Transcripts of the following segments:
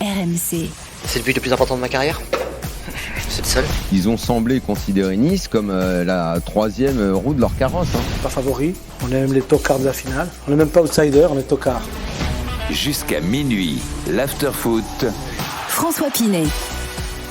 RMC. C'est le but le plus important de ma carrière. C'est le seul. Ils ont semblé considérer Nice comme la troisième roue de leur carrosse. Pas favori, on est même les tocards de la finale. On n'est même pas outsider, on est tocards. Jusqu'à minuit, l'after-foot. François Pinet.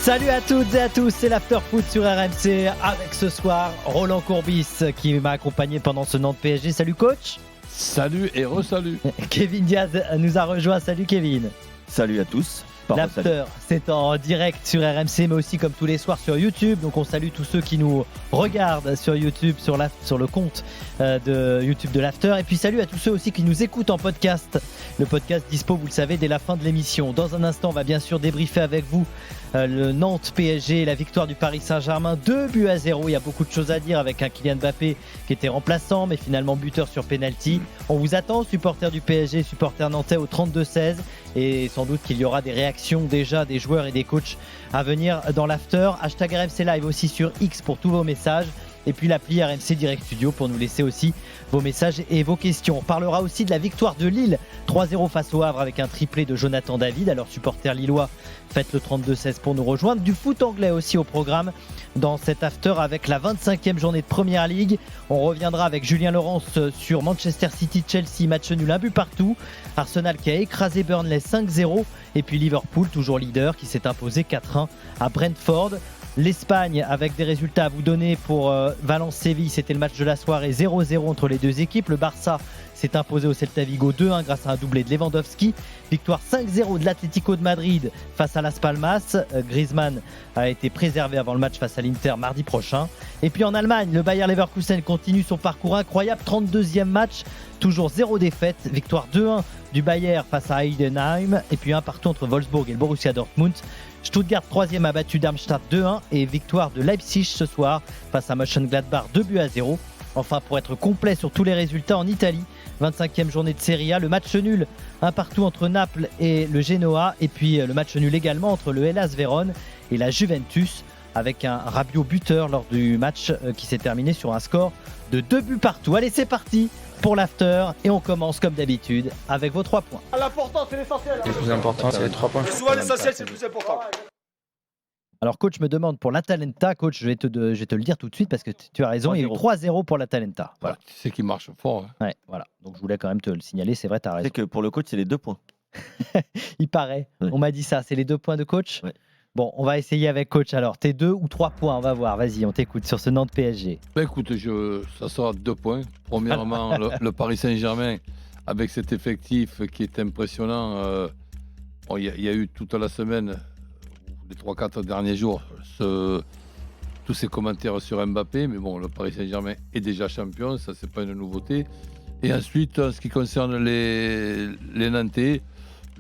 Salut à toutes et à tous, c'est l'after-foot sur RMC avec ce soir Roland Courbis qui m'a accompagné pendant ce Nantes PSG. Salut coach. Salut et re-salut. Kevin Diaz nous a rejoint. Salut Kevin. Salut à tous. L'after, c'est en direct sur RMC, mais aussi comme tous les soirs sur YouTube. Donc on salue tous ceux qui nous regardent sur YouTube, sur le compte de YouTube de l'after. Et puis salut à tous ceux aussi qui nous écoutent en podcast. Le podcast dispo, vous le savez, dès la fin de l'émission. Dans un instant, on va bien sûr débriefer avec vous le Nantes PSG, la victoire du Paris Saint-Germain, 2-0. Il y a beaucoup de choses à dire avec un Kylian Mbappé qui était remplaçant, mais finalement buteur sur penalty. On vous attend, supporters du PSG, supporters nantais au 32-16. Et sans doute qu'il y aura des réactions déjà des joueurs et des coachs à venir dans l'after. Hashtag RMC Live aussi sur X pour tous vos messages. Et puis l'appli RMC Direct Studio pour nous laisser aussi vos messages et vos questions. On parlera aussi de la victoire de Lille 3-0 face au Havre avec un triplé de Jonathan David. Alors supporters lillois, faites le 32-16 pour nous rejoindre. Du foot anglais aussi au programme dans cet after avec la 25e journée de Première Ligue. On reviendra avec Julien Laurence sur Manchester City-Chelsea, match nul, un but partout. Arsenal qui a écrasé Burnley 5-0. Et puis Liverpool, toujours leader, qui s'est imposé 4-1 à Brentford. L'Espagne avec des résultats à vous donner pour Valence-Séville, c'était le match de la soirée, 0-0 entre les deux équipes. Le Barça s'est imposé au Celta Vigo 2-1 grâce à un doublé de Lewandowski. Victoire 5-0 de l'Atlético de Madrid face à Las Palmas. Griezmann a été préservé avant le match face à l'Inter mardi prochain. Et puis en Allemagne, le Bayer Leverkusen continue son parcours incroyable, 32e match, toujours 0 défaite. Victoire 2-1 du Bayer face à Heidenheim et puis un partout entre Wolfsburg et le Borussia Dortmund. Stuttgart 3e a battu Darmstadt 2-1 et victoire de Leipzig ce soir face à Mönchengladbach 2-0. Enfin, pour être complet sur tous les résultats en Italie, 25e journée de Serie A, le match nul un partout entre Naples et le Genoa et puis le match nul également entre le Hellas Vérone et la Juventus avec un Rabiot buteur lors du match qui s'est terminé sur un score de 2 buts partout. Allez, c'est parti pour l'after et on commence comme d'habitude avec vos 3 points. L'important, c'est l'essentiel. Le plus important, c'est les 3 points. Souvent, l'essentiel, c'est le plus important. Alors coach me demande pour l'Atalanta, coach, je vais te le dire tout de suite parce que tu as raison, il y a eu 3-0 pour l'Atalanta. Voilà. Tu sais qu'il marche fort. Hein. Ouais, voilà. Donc je voulais quand même te le signaler, c'est vrai, tu as raison. C'est que pour le coach, c'est les 2 points. Il paraît, Ouais. on m'a dit ça, c'est les 2 points de coach. Ouais. Bon, on va essayer avec coach alors. Tes 2 ou 3 points, on va voir. Vas-y, on t'écoute sur ce Nantes PSG. Écoute, ça sera 2 points. Premièrement, le Paris Saint-Germain, avec cet effectif qui est impressionnant. Il y a eu toute la semaine, les 3-4 derniers jours, tous ces commentaires sur Mbappé. Mais bon, le Paris Saint-Germain est déjà champion, ça, c'est pas une nouveauté. Et ensuite, en ce qui concerne les Nantais,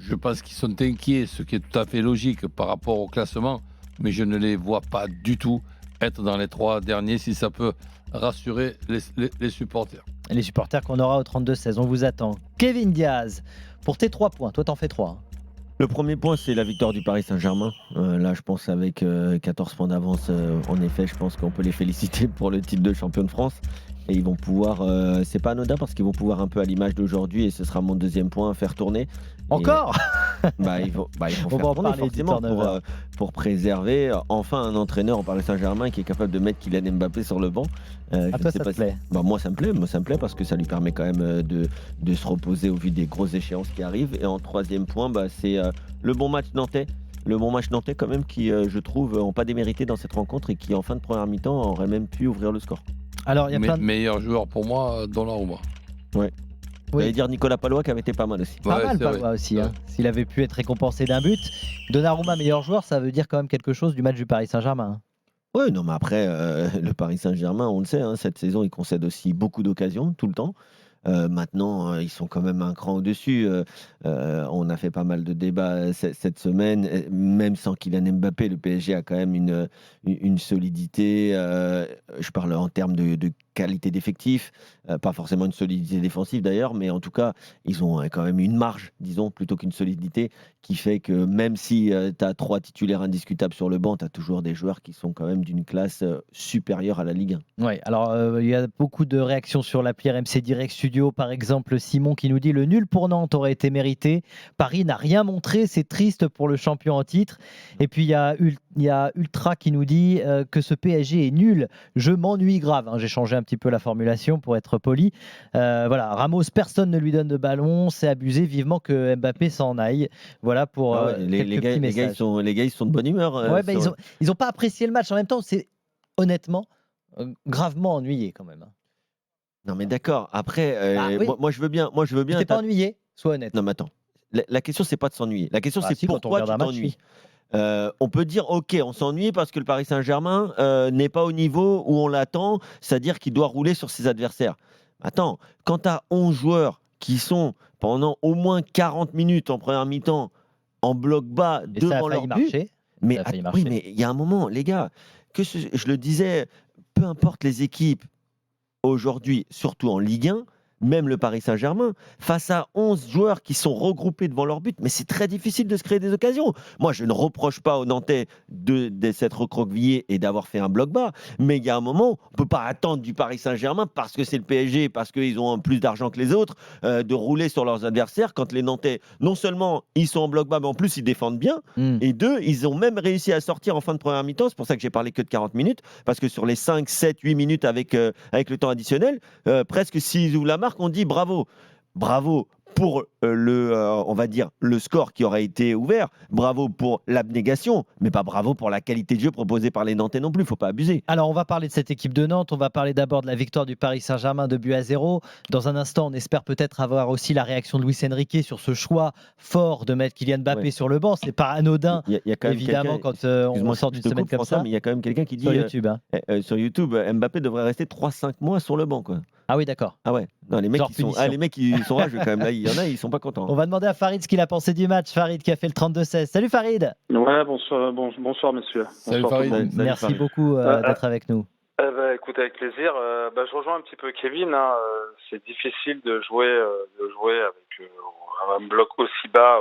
je pense qu'ils sont inquiets, ce qui est tout à fait logique par rapport au classement, mais je ne les vois pas du tout être dans les 3 derniers, si ça peut rassurer les supporters. Les supporters qu'on aura au 32-16, on vous attend. Kevin Diaz, pour tes 3 points, toi t'en fais 3. Le premier point, c'est la victoire du Paris Saint-Germain. Là, je pense avec 14 points d'avance, en effet, je pense qu'on peut les féliciter pour le titre de champion de France. Et ils vont pouvoir, c'est pas anodin parce qu'ils vont pouvoir un peu à l'image d'aujourd'hui, et ce sera mon deuxième point, faire tourner. Encore Ils vont On faire va en tourner parler du forcément turnover. pour préserver enfin un entraîneur au Paris Saint-Germain qui est capable de mettre Kylian Mbappé sur le banc. À toi, ça te plaît? Moi, ça me plaît parce que ça lui permet quand même de se reposer au vu des grosses échéances qui arrivent. Et en troisième point, c'est le bon match nantais. Le bon match nantais quand même qui, je trouve, n'ont pas démérité dans cette rencontre et qui, en fin de première mi-temps, aurait même pu ouvrir le score. Alors, il y a plein de... Meilleur joueur pour moi, Donnarumma. Oui. J'allais dire Nicolas Palois qui avait été pas mal aussi. Pas mal, c'est Palois vrai. aussi. Hein. S'il avait pu être récompensé d'un but. Donnarumma, meilleur joueur, ça veut dire quand même quelque chose du match du Paris Saint-Germain. Oui, non, mais après, le Paris Saint-Germain, on le sait, cette saison, il concède aussi beaucoup d'occasions, tout le temps. Maintenant, ils sont quand même un cran au-dessus. On a fait pas mal de débats cette semaine. Même sans Kylian Mbappé, le PSG a quand même une solidité. Je parle en termes de qualité d'effectif, pas forcément une solidité défensive d'ailleurs, mais en tout cas, ils ont quand même une marge, disons, plutôt qu'une solidité, qui fait que même si tu as 3 titulaires indiscutables sur le banc, tu as toujours des joueurs qui sont quand même d'une classe supérieure à la Ligue 1. Ouais, alors il y a beaucoup de réactions sur l'appli RMC Direct Studio. Par exemple, Simon qui nous dit: le nul pour Nantes aurait été mérité. Paris n'a rien montré, c'est triste pour le champion en titre. Et puis il y a Ultra qui nous dit que ce PSG est nul. Je m'ennuie grave. J'ai changé un petit peu la formulation pour être poli. Voilà, Ramos, personne ne lui donne de ballon, c'est abusé. Vivement que Mbappé s'en aille. Voilà pour les gars, ils sont de bonne humeur. Ils n'ont pas apprécié le match. En même temps, c'est honnêtement gravement ennuyé quand même. Non mais d'accord. Après, oui. moi je veux bien. T'es pas ennuyé? Sois honnête. Non mais attends. La question c'est pas de s'ennuyer. La question c'est pourquoi tu t'ennuies. On peut dire ok, on s'ennuie parce que le Paris Saint-Germain n'est pas au niveau où on l'attend, c'est-à-dire qu'il doit rouler sur ses adversaires. Attends, quand tu as 11 joueurs qui sont pendant au moins 40 minutes en première mi-temps en bloc bas devant leur but, mais il y a un moment, les gars, je le disais, peu importe les équipes aujourd'hui, surtout en Ligue 1, même le Paris Saint-Germain, face à 11 joueurs qui sont regroupés devant leur but, mais c'est très difficile de se créer des occasions. Moi, je ne reproche pas aux Nantais de s'être recroquevillés et d'avoir fait un bloc bas, mais il y a un moment, on ne peut pas attendre du Paris Saint-Germain, parce que c'est le PSG, parce qu'ils ont plus d'argent que les autres, de rouler sur leurs adversaires, quand les Nantais, non seulement ils sont en bloc bas, mais en plus ils défendent bien, et 2, ils ont même réussi à sortir en fin de première mi-temps, c'est pour ça que j'ai parlé que de 40 minutes, parce que sur les 5, 7, 8 minutes avec le temps additionnel, presque s'ils ouvrent la marque, on dit bravo pour on va dire le score qui aurait été ouvert, bravo pour l'abnégation, mais pas bravo pour la qualité de jeu proposée par les Nantais non plus, faut pas abuser. Alors on va parler de cette équipe de Nantes, on va parler d'abord de la victoire du Paris Saint-Germain 2-0. Dans un instant, on espère peut-être avoir aussi la réaction de Luis Enrique sur ce choix fort de mettre Kylian Mbappé sur le banc. C'est pas anodin, il y a quand même évidemment, quand on sort d'une semaine comme ça. Mais il y a quand même quelqu'un qui dit sur YouTube, Mbappé devrait rester 3-5 mois sur le banc, quoi. Ah oui, d'accord. Ah ouais. Non, les mecs qui sont rageux quand même. Là, il y en a, ils sont pas contents. On va demander à Farid ce qu'il a pensé du match. Farid qui a fait le 32-16. Salut Farid. Ouais, bonsoir messieurs. Salut bonsoir, Farid. Merci beaucoup d'être avec nous. Écoute, avec plaisir. Je rejoins un petit peu Kevin. C'est difficile de jouer avec un bloc aussi bas,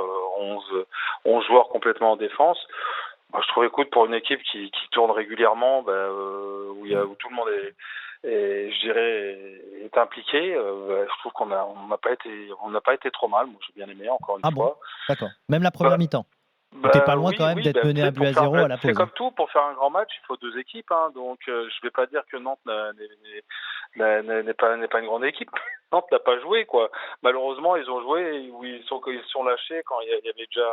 11 joueurs complètement en défense. Je trouve, écoute, pour une équipe qui tourne régulièrement, où tout le monde est impliqué. Je trouve qu'on n'a pas été trop mal. Moi, j'ai bien aimé, encore une fois. D'accord. Même la première mi-temps. T'es pas loin quand même d'être mené à but à 0 à la pause. C'est comme tout, pour faire un grand match, il faut 2 équipes. Donc, je vais pas dire que Nantes n'est pas une grande équipe. Nantes n'a pas joué, quoi. Malheureusement, ils ont joué où ils sont lâchés quand il y avait déjà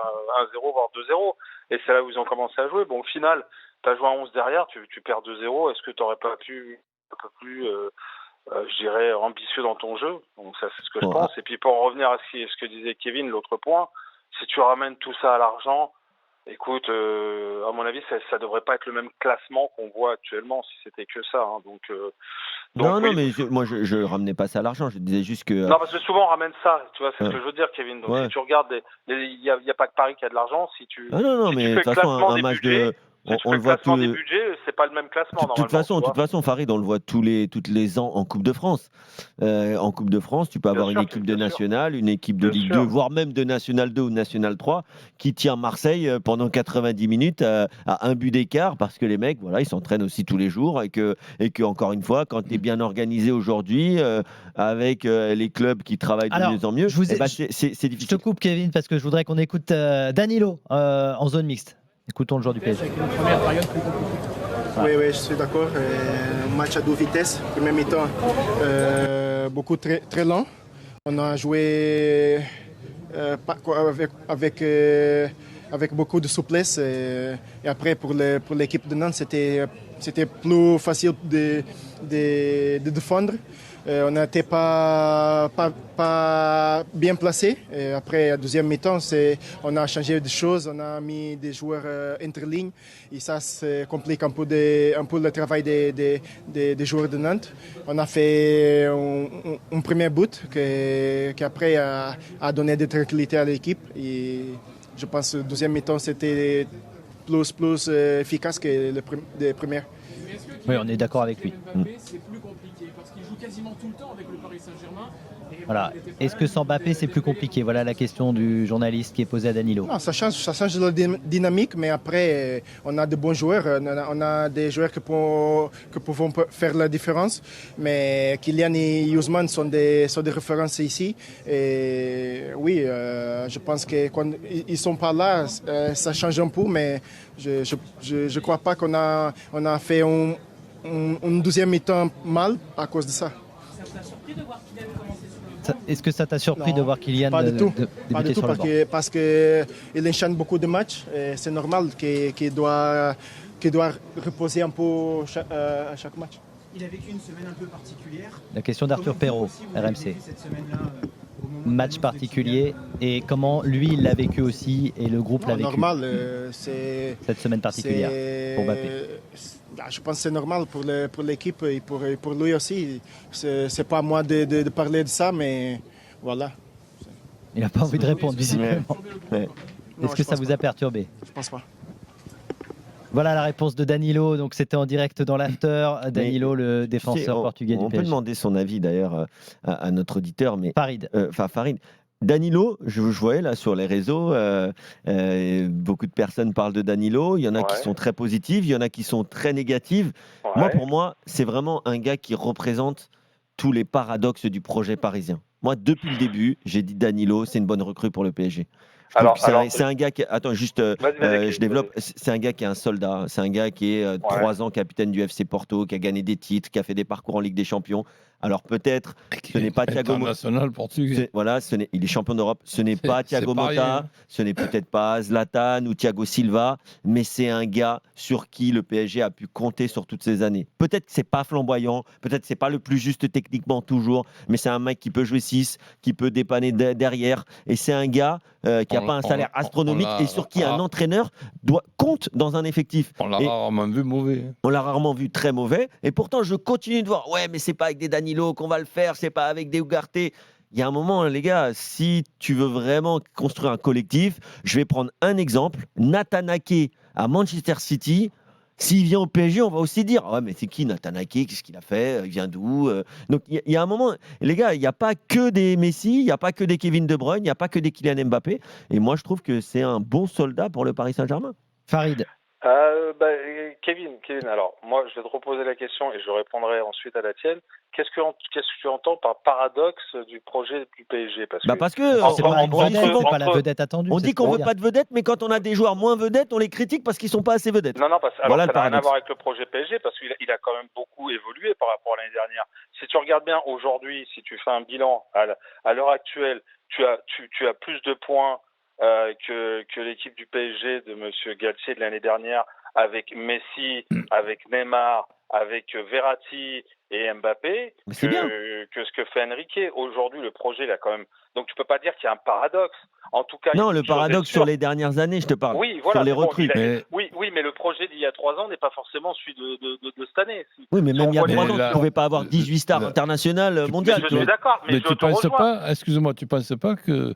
1-0, voire 2-0. Et c'est là où ils ont commencé à jouer. Bon, au final, tu as joué à 11 derrière, tu perds 2-0. Est-ce que tu n'aurais pas pu un peu plus, je dirais, ambitieux dans ton jeu? Donc ça, c'est ce que je pense. Et puis pour en revenir à ce que disait Kevin, l'autre point, si tu ramènes tout ça à l'argent, écoute, à mon avis, ça devrait pas être le même classement qu'on voit actuellement si c'était que ça. Non, mais moi je ramenais pas ça à l'argent, je disais juste que... Non, parce que souvent on ramène ça, tu vois, c'est ce que je veux dire, Kevin. Donc si tu regardes, il y a pas que Paris qui a de l'argent. Si tu mais de toute façon, un match de... On le voit des budgets, c'est pas le même classement normalement. De toute façon, Farid, on le voit tous les ans en Coupe de France. En Coupe de France, tu peux avoir une équipe de National, une équipe de Ligue 2, voire même de National 2 ou National 3, qui tient Marseille pendant 90 minutes à un but d'écart, parce que les mecs, voilà, ils s'entraînent aussi tous les jours et que encore une fois, quand tu es bien organisé aujourd'hui, avec les clubs qui travaillent de mieux en mieux, c'est difficile. Je te coupe, Kevin, parce que je voudrais qu'on écoute Danilo en zone mixte. Écoutons le joueur du PSG. Oui, je suis d'accord. Un match à 2 vitesses. Première mi-temps, beaucoup très, très lent. On a joué avec beaucoup de souplesse. Et après, pour l'équipe de Nantes, c'était plus facile de défendre. On n'était pas bien placé. Et après, la deuxième mi-temps, on a changé des choses. On a mis des joueurs entre lignes. Et ça complique un peu le travail des joueurs de Nantes. On a fait un premier but qui après a donné de tranquillité à l'équipe. Et je pense que la deuxième mi-temps, c'était plus efficace que les premières. Oui, on est d'accord avec lui. C'est plus compliqué parce qu'il Voilà. Est-ce que sans Mbappé, c'est plus compliqué? Voilà la question du journaliste qui est posée à Danilo. Non, ça change la dynamique, mais après, on a de bons joueurs, on a des joueurs qui peuvent faire la différence. Mais Kylian et Ousmane sont des références ici. Et oui, je pense que quand ils sont pas là, ça change un peu, mais je crois pas qu'on a fait un deuxième mi-temps mal à cause de ça. Est-ce que ça t'a surpris de voir Kylian Pas du tout, débuter sur le banc? parce qu'il enchaîne beaucoup de matchs. Et c'est normal qu'il doit reposer un peu à chaque match. Il a vécu une semaine un peu particulière. La question d'Arthur Perrault, RMC. Match particulier et comment lui il l'a vécu aussi et le groupe l'a vécu. Normal, c'est cette semaine particulière pour Mbappé. Je pense que c'est normal pour l'équipe et pour lui aussi. C'est pas à moi de parler de ça, mais voilà. Il n'a pas envie de répondre visiblement. Est-ce que ça vous a perturbé? Je pense pas. Voilà la réponse de Danilo. Donc c'était en direct dans l'after. Danilo, le défenseur portugais du PSG. On peut demander son avis d'ailleurs à notre auditeur, mais Farid. Farid. Danilo, je voyais là sur les réseaux, beaucoup de personnes parlent de Danilo. Il y en a qui sont très positives, il y en a qui sont très négatives. Pour moi, c'est vraiment un gars qui représente tous les paradoxes du projet parisien. Moi, depuis le début, j'ai dit Danilo, c'est une bonne recrue pour le PSG. C'est un gars qui. Attends, juste, je développe. C'est un gars qui est un soldat. C'est un gars qui est 3 ans capitaine du FC Porto, qui a gagné des titres, qui a fait des parcours en Ligue des Champions. Alors peut-être, ce n'est pas Thiago Motta. portugais. Voilà, il est champion d'Europe. Ce n'est pas Thiago Motta, ce n'est peut-être pas Zlatan ou Thiago Silva, mais c'est un gars sur qui le PSG a pu compter sur toutes ces années. Peut-être que c'est pas flamboyant, peut-être que c'est pas le plus juste techniquement toujours, mais c'est un mec qui peut jouer 6, qui peut dépanner derrière, et c'est un gars qui n'a pas un salaire astronomique et sur qui un entraîneur compte dans un effectif. On l'a rarement vu mauvais. On l'a rarement vu très mauvais, et pourtant je continue de voir. Ouais, mais c'est pas avec des Danilo qu'on va le faire, c'est pas avec des Ugarte. Il y a un moment, les gars, si tu veux vraiment construire un collectif, je vais prendre un exemple. Nathan Ake à Manchester City. S'il vient au PSG, on va aussi dire ouais, mais c'est qui Nathan Ake? Qu'est-ce qu'il a fait? Il vient d'où? Donc il y a un moment, les gars, il n'y a pas que des Messi, il n'y a pas que des Kevin De Bruyne, il n'y a pas que des Kylian Mbappé. Et moi, je trouve que c'est un bon soldat pour le Paris Saint-Germain. Farid. Kevin, alors moi je vais te reposer la question et je répondrai ensuite à la tienne. Qu'est-ce que tu entends par paradoxe du projet du PSG? Parce que c'est pas la vedette attendue. On dit qu'on veut pas de vedette, mais quand on a des joueurs moins vedettes, on les critique parce qu'ils sont pas assez vedettes. Non, ça n'a rien à voir avec le projet PSG parce qu'il a quand même beaucoup évolué par rapport à l'année dernière. Si tu regardes bien aujourd'hui, si tu fais un bilan à l'heure actuelle, tu as plus de points que l'équipe du PSG de Monsieur Galtier de l'année dernière, avec Messi, avec Neymar, avec Verratti et Mbappé, que ce que fait Enrique. Aujourd'hui, le projet, il a quand même. Donc, tu peux pas dire qu'il y a un paradoxe. En tout cas, non, le paradoxe sur les dernières années, je te parle. Oui, voilà, sur les recrues. Oui, mais le projet d'il y a 3 ans n'est pas forcément celui de cette année. Oui, mais même il y a 3 ans, tu ne pouvais pas avoir 18 stars internationales mondiales. Je suis d'accord, mais tu penses pas, excuse-moi, tu penses pas que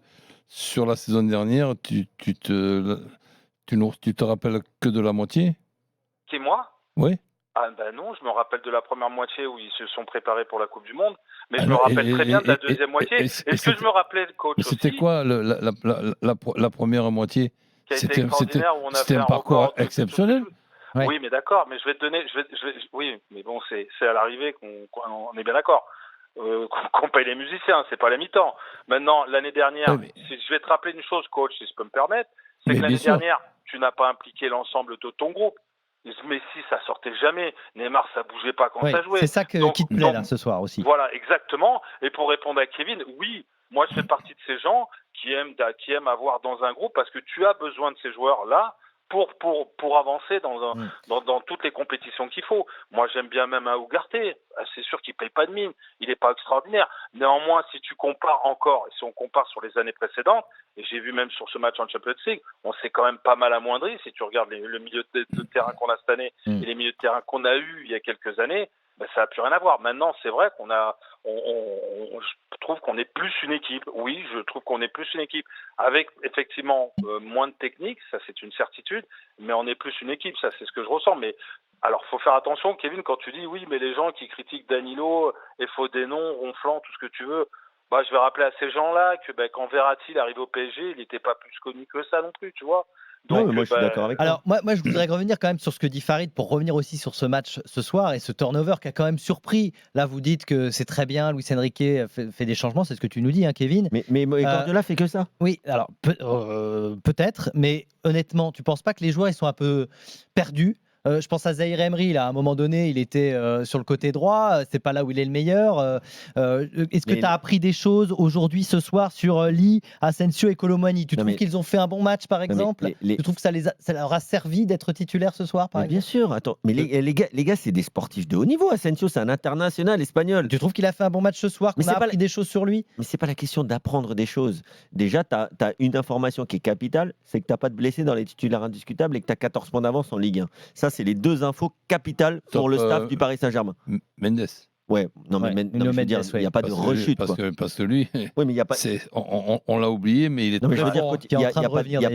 sur la saison dernière, tu te rappelles que de la moitié? Qui, moi? Oui. Ah ben non, je me rappelle de la première moitié où ils se sont préparés pour la Coupe du Monde, mais je me rappelle très bien de la deuxième moitié. Est-ce que je me rappelais, coach, aussi? C'était quoi la première moitié? C'était un parcours exceptionnel. Oui, mais d'accord, mais je vais te donner... oui, mais bon, c'est à l'arrivée qu'on est bien d'accord. Qu'on paye les musiciens, c'est pas la mi-temps. Maintenant, l'année dernière, je vais te rappeler une chose, coach, si je peux me permettre, c'est que l'année dernière, tu n'as pas impliqué l'ensemble de ton groupe. Messi, ça sortait jamais. Neymar, ça bougeait pas quand ça jouait. C'est ça qui te plaît là ce soir aussi. Voilà, exactement. Et pour répondre à Kevin, oui, moi je fais partie de ces gens qui aiment avoir dans un groupe parce que tu as besoin de ces joueurs-là pour avancer dans toutes les compétitions qu'il faut. Moi, j'aime bien même un Ugarte. C'est sûr qu'il paye pas de mine. Il n'est pas extraordinaire. Néanmoins, si on compare sur les années précédentes, et j'ai vu même sur ce match en Champions League, on s'est quand même pas mal amoindri. Si tu regardes le milieu de terrain qu'on a cette année et les milieux de terrain qu'on a eu il y a quelques années, ça n'a plus rien à voir. Maintenant, c'est vrai je trouve qu'on est plus une équipe. Oui, je trouve qu'on est plus une équipe avec effectivement moins de technique, ça c'est une certitude, mais on est plus une équipe, ça c'est ce que je ressens. Mais Alors, faut faire attention, Kevin, quand tu dis oui, mais les gens qui critiquent Danilo, et faut des noms, ronflants, tout ce que tu veux. Bah, je vais rappeler à ces gens-là que quand Verratti est arrivé au PSG, il n'était pas plus connu que ça non plus, tu vois. Donc, moi, je suis d'accord avec toi. Alors, moi, je voudrais revenir quand même sur ce que dit Farid pour revenir aussi sur ce match ce soir et ce turnover qui a quand même surpris. Là, vous dites que c'est très bien, Luis Enrique fait des changements, c'est ce que tu nous dis, hein, Kevin. Mais Guardiola fait que ça. Oui, alors peut-être, mais honnêtement, tu penses pas que les joueurs ils sont un peu perdus? Je pense à Zaïre Emery, là, à un moment donné, il était sur le côté droit, c'est pas là où il est le meilleur. Est-ce que tu as appris des choses aujourd'hui, ce soir, sur Lee, Asensio et Colomani? Tu trouves qu'ils ont fait un bon match, par exemple? Tu trouves que ça leur a servi d'être titulaire ce soir, par exemple? Bien sûr, attends, mais les gars, c'est des sportifs de haut niveau. Asensio, c'est un international espagnol. Tu trouves qu'il a fait un bon match ce soir, qu'on a appris des choses sur lui? Mais c'est pas la question d'apprendre des choses. Déjà, tu as une information qui est capitale, c'est que tu n'as pas de blessés dans les titulaires indiscutables et que tu as 14 points d'avance en Ligue 1. Ça, c'est les deux infos capitales pour le staff du Paris Saint-Germain. Mendes. Ouais, non, mais il n'y a pas de rechute. Parce que lui, oui, mais il y a pas... on l'a oublié, mais il est très fort. Il n'y a pas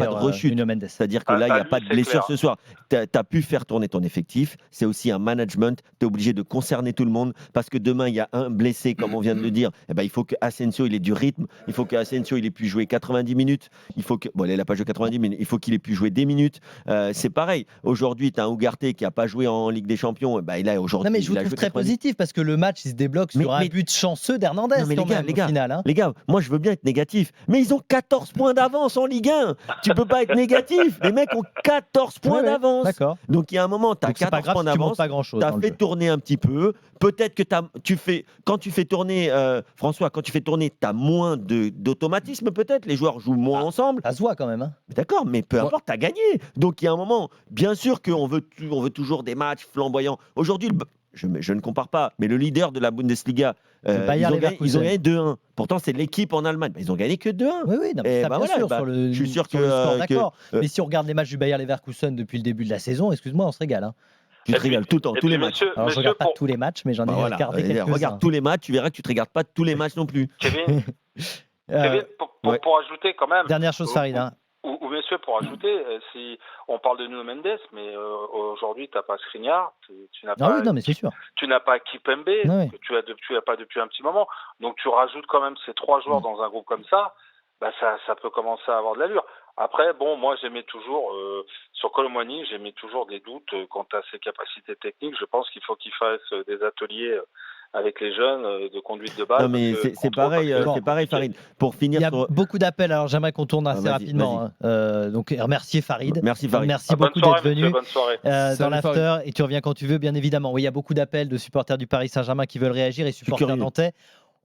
de rechute. C'est-à-dire que là, il n'y a pas de blessure ce soir. Tu as pu faire tourner ton effectif. C'est aussi un management. Tu es obligé de concerner tout le monde parce que demain, il y a un blessé, comme on vient de le dire. Eh ben, il faut que Asensio il ait du rythme. Il faut que Asensio il ait pu jouer 90 minutes. Il faut que... Bon, là, il n'a pas joué 90 minutes, mais il faut qu'il ait pu jouer des minutes. C'est pareil. Aujourd'hui, tu as un Ugarte qui n'a pas joué en Ligue des Champions. Ben, là, aujourd'hui, non, mais je vous trouve très positif parce que le match il se débloque sur un but chanceux d'Hernandez. Les gars, moi je veux bien être négatif, mais ils ont 14 points d'avance en Ligue 1. Tu peux pas être négatif. Les mecs ont 14 points d'avance. D'accord. Donc il y a un moment, tu as 14 points d'avance. Tu as fait tourner un petit peu. Peut-être que quand tu fais tourner, François, quand tu fais tourner, tu as moins d'automatisme peut-être. Les joueurs jouent moins ensemble. Ça se voit quand même. Hein. D'accord, mais peu importe, tu as gagné. Donc il y a un moment, bien sûr qu'on veut toujours des matchs flamboyants. Aujourd'hui, je ne compare pas, mais le leader de la Bundesliga, ils ont gagné 2-1. Pourtant, c'est l'équipe en Allemagne. Ils ont gagné que 2-1. Oui, non, mais je suis sûr que d'accord. Mais si on regarde les matchs du Bayer Leverkusen depuis le début de la saison, excuse-moi, on se régale. Hein. Tu te régales tout le temps, tous les matchs. Alors, je ne regarde pas tous les matchs, mais j'en ai regardé quelques-uns. Regarde tous les matchs, tu verras que tu ne te regardes pas tous les matchs non plus. Kevin, pour ajouter quand même... Dernière chose, Farid. Ou messieurs, pour ajouter, si on parle de Nuno Mendes, mais aujourd'hui, tu n'as pas Skriniar, tu n'as pas, non, mais c'est sûr. Tu n'as pas Kipembe, que tu as pas depuis un petit moment. Donc tu rajoutes quand même ces trois joueurs dans un groupe comme ça, bah ça peut commencer à avoir de l'allure. Après, bon, moi j'aimais toujours, sur Colomani, j'aimais toujours des doutes quant à ses capacités techniques. Je pense qu'il faut qu'il fasse des ateliers avec les jeunes de conduite de balle. Non, mais c'est pareil, Farid. Pour finir, il y a beaucoup d'appels, alors j'aimerais qu'on tourne assez rapidement. Donc, remercier Farid. Merci, Farid. Merci beaucoup d'être venu dans l'after. Et tu reviens quand tu veux, bien évidemment. Oui, il y a beaucoup d'appels de supporters du Paris Saint-Germain qui veulent réagir et supporters nantais.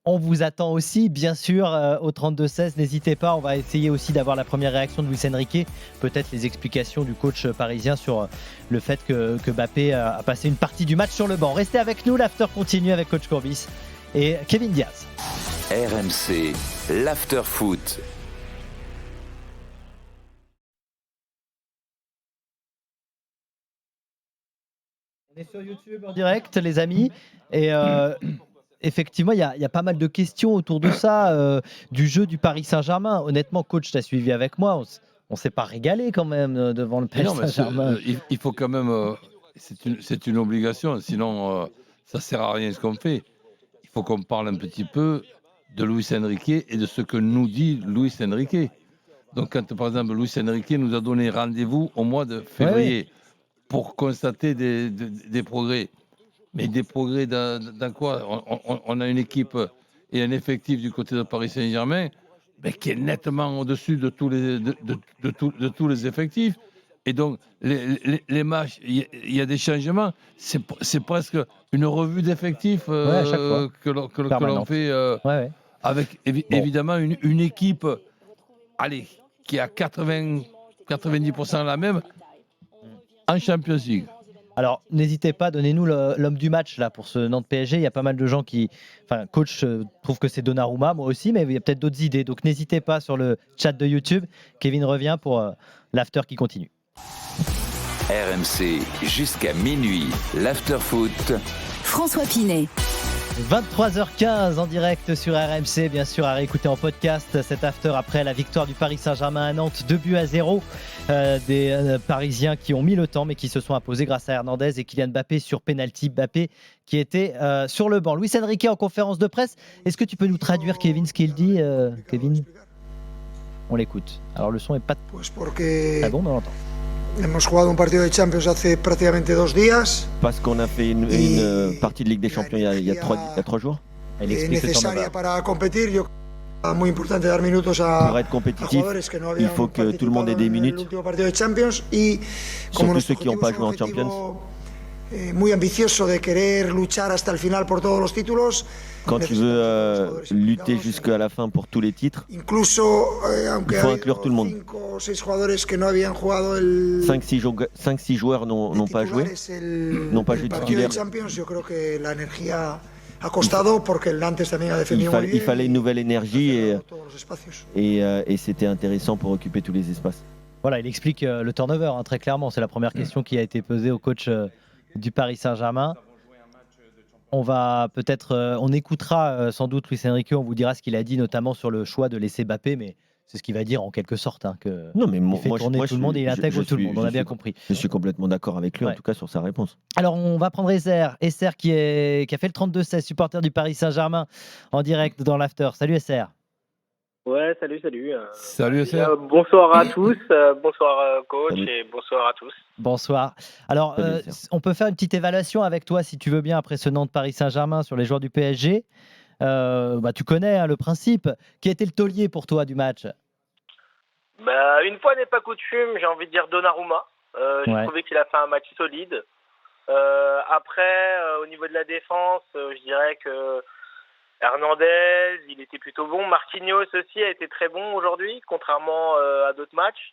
On vous attend aussi, bien sûr, au 32-16. N'hésitez pas, on va essayer aussi d'avoir la première réaction de Luis Enrique. Peut-être les explications du coach parisien sur le fait que Mbappé a passé une partie du match sur le banc. Restez avec nous, l'after continue avec coach Courbis et Kevin Diaz. RMC, l'after foot. On est sur YouTube en direct, les amis. Et... effectivement, il y a pas mal de questions autour de ça, du jeu du Paris Saint-Germain. Honnêtement, coach, tu as suivi avec moi. On ne s'est pas régalé quand même devant le Paris Saint-Germain. Il faut quand même... c'est une obligation, sinon ça ne sert à rien ce qu'on fait. Il faut qu'on parle un petit peu de Luis Enrique et de ce que nous dit Luis Enrique. Donc quand, par exemple, Luis Enrique nous a donné rendez-vous au mois de février pour constater des progrès. Mais des progrès dans quoi ? On a une équipe et un effectif du côté de Paris Saint-Germain qui est nettement au-dessus de tous les effectifs. Et donc, les matchs, il y a des changements. C'est presque une revue d'effectifs que l'on fait avec évidemment une équipe qui a 90% la même en Champions League. Alors, n'hésitez pas, donnez-nous l'homme du match là pour ce Nantes PSG. Il y a pas mal de gens qui... Enfin, coach trouve que c'est Donnarumma, moi aussi, mais il y a peut-être d'autres idées. Donc, n'hésitez pas sur le chat de YouTube. Kevin revient pour l'after qui continue. RMC, jusqu'à minuit, l'after foot. François Pinet. 23h15 en direct sur RMC, bien sûr à réécouter en podcast cet after après la victoire du Paris Saint-Germain à Nantes, 2-0 des Parisiens qui ont mis le temps mais qui se sont imposés grâce à Hernandez et Kylian Mbappé sur penalty. Mbappé qui était sur le banc. Luis Enrique en conférence de presse, est-ce que tu peux nous traduire Kevin ce qu'il dit Kevin? On l'écoute. Alors le son est pas très bon mais on l'entend. Hemos jugado un partido de Champions hace prácticamente 2 días. Parce qu'on a fait une partie de Ligue des Champions il y a 3 jours. Elle explique le necesaria para competir. Yo muy importante dar minutos Pour être compétitif, il faut que tout le monde ait des minutes. Surtout ceux qui n'ont pas joué en Champions. Muy ambicioso de querer luchar hasta el final por todos los títulos. Quand tu veux lutter jusqu'à la fin pour tous les titres, il faut inclure tout le monde. 5-6 joueurs n'ont pas joué titulaire. Il fallait une nouvelle énergie et c'était intéressant pour occuper tous les espaces. Voilà, il explique le turnover très clairement. C'est la première question qui a été posée au coach du Paris Saint-Germain. On va peut-être, on écoutera sans doute Luis Enrique, on vous dira ce qu'il a dit notamment sur le choix de laisser Mbappé, mais c'est ce qu'il va dire en quelque sorte, que non, mais il fait tourner tout le monde et il intègre tout le monde, on a bien compris. Je suis complètement d'accord avec lui, en tout cas sur sa réponse. Alors on va prendre Esser qui a fait le 32-16, supporter du Paris Saint-Germain en direct dans l'after. Salut Esser. Ouais, salut. Salut Esser. Bonsoir à tous, bonsoir coach et bonsoir à tous. Bonsoir. Alors, on peut faire une petite évaluation avec toi, si tu veux bien, après ce Nantes Paris Saint-Germain sur les joueurs du PSG. Tu connais le principe. Qui a été le taulier pour toi du match? Une fois n'est pas coutume, j'ai envie de dire Donnarumma. J'ai trouvé qu'il a fait un match solide. Après, au niveau de la défense, je dirais que Hernandez, il était plutôt bon. Marquinhos aussi a été très bon aujourd'hui, contrairement à d'autres matchs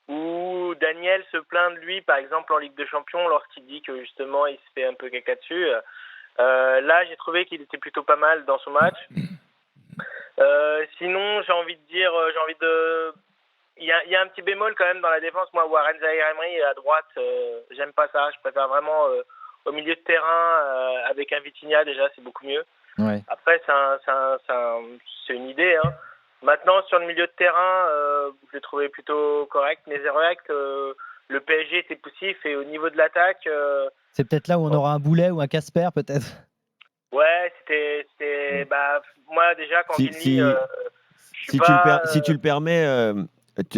où Daniel se plaint de lui, par exemple en Ligue des Champions, lorsqu'il dit que justement il se fait un peu caca dessus. Là, j'ai trouvé qu'il était plutôt pas mal dans son match. Sinon, il y a un petit bémol quand même dans la défense. Moi, Warren Zaïre-Emery à droite, j'aime pas ça. Je préfère vraiment au milieu de terrain avec un Vitinha déjà, c'est beaucoup mieux. Ouais. Après, c'est une idée. Maintenant, sur le milieu de terrain, je l'ai trouvé plutôt correct. Mais c'est vrai que le PSG était poussif et au niveau de l'attaque... c'est peut-être là où on aura un Boulet ou un Casper, peut-être. Ouais, c'était moi déjà quand si tu le permets,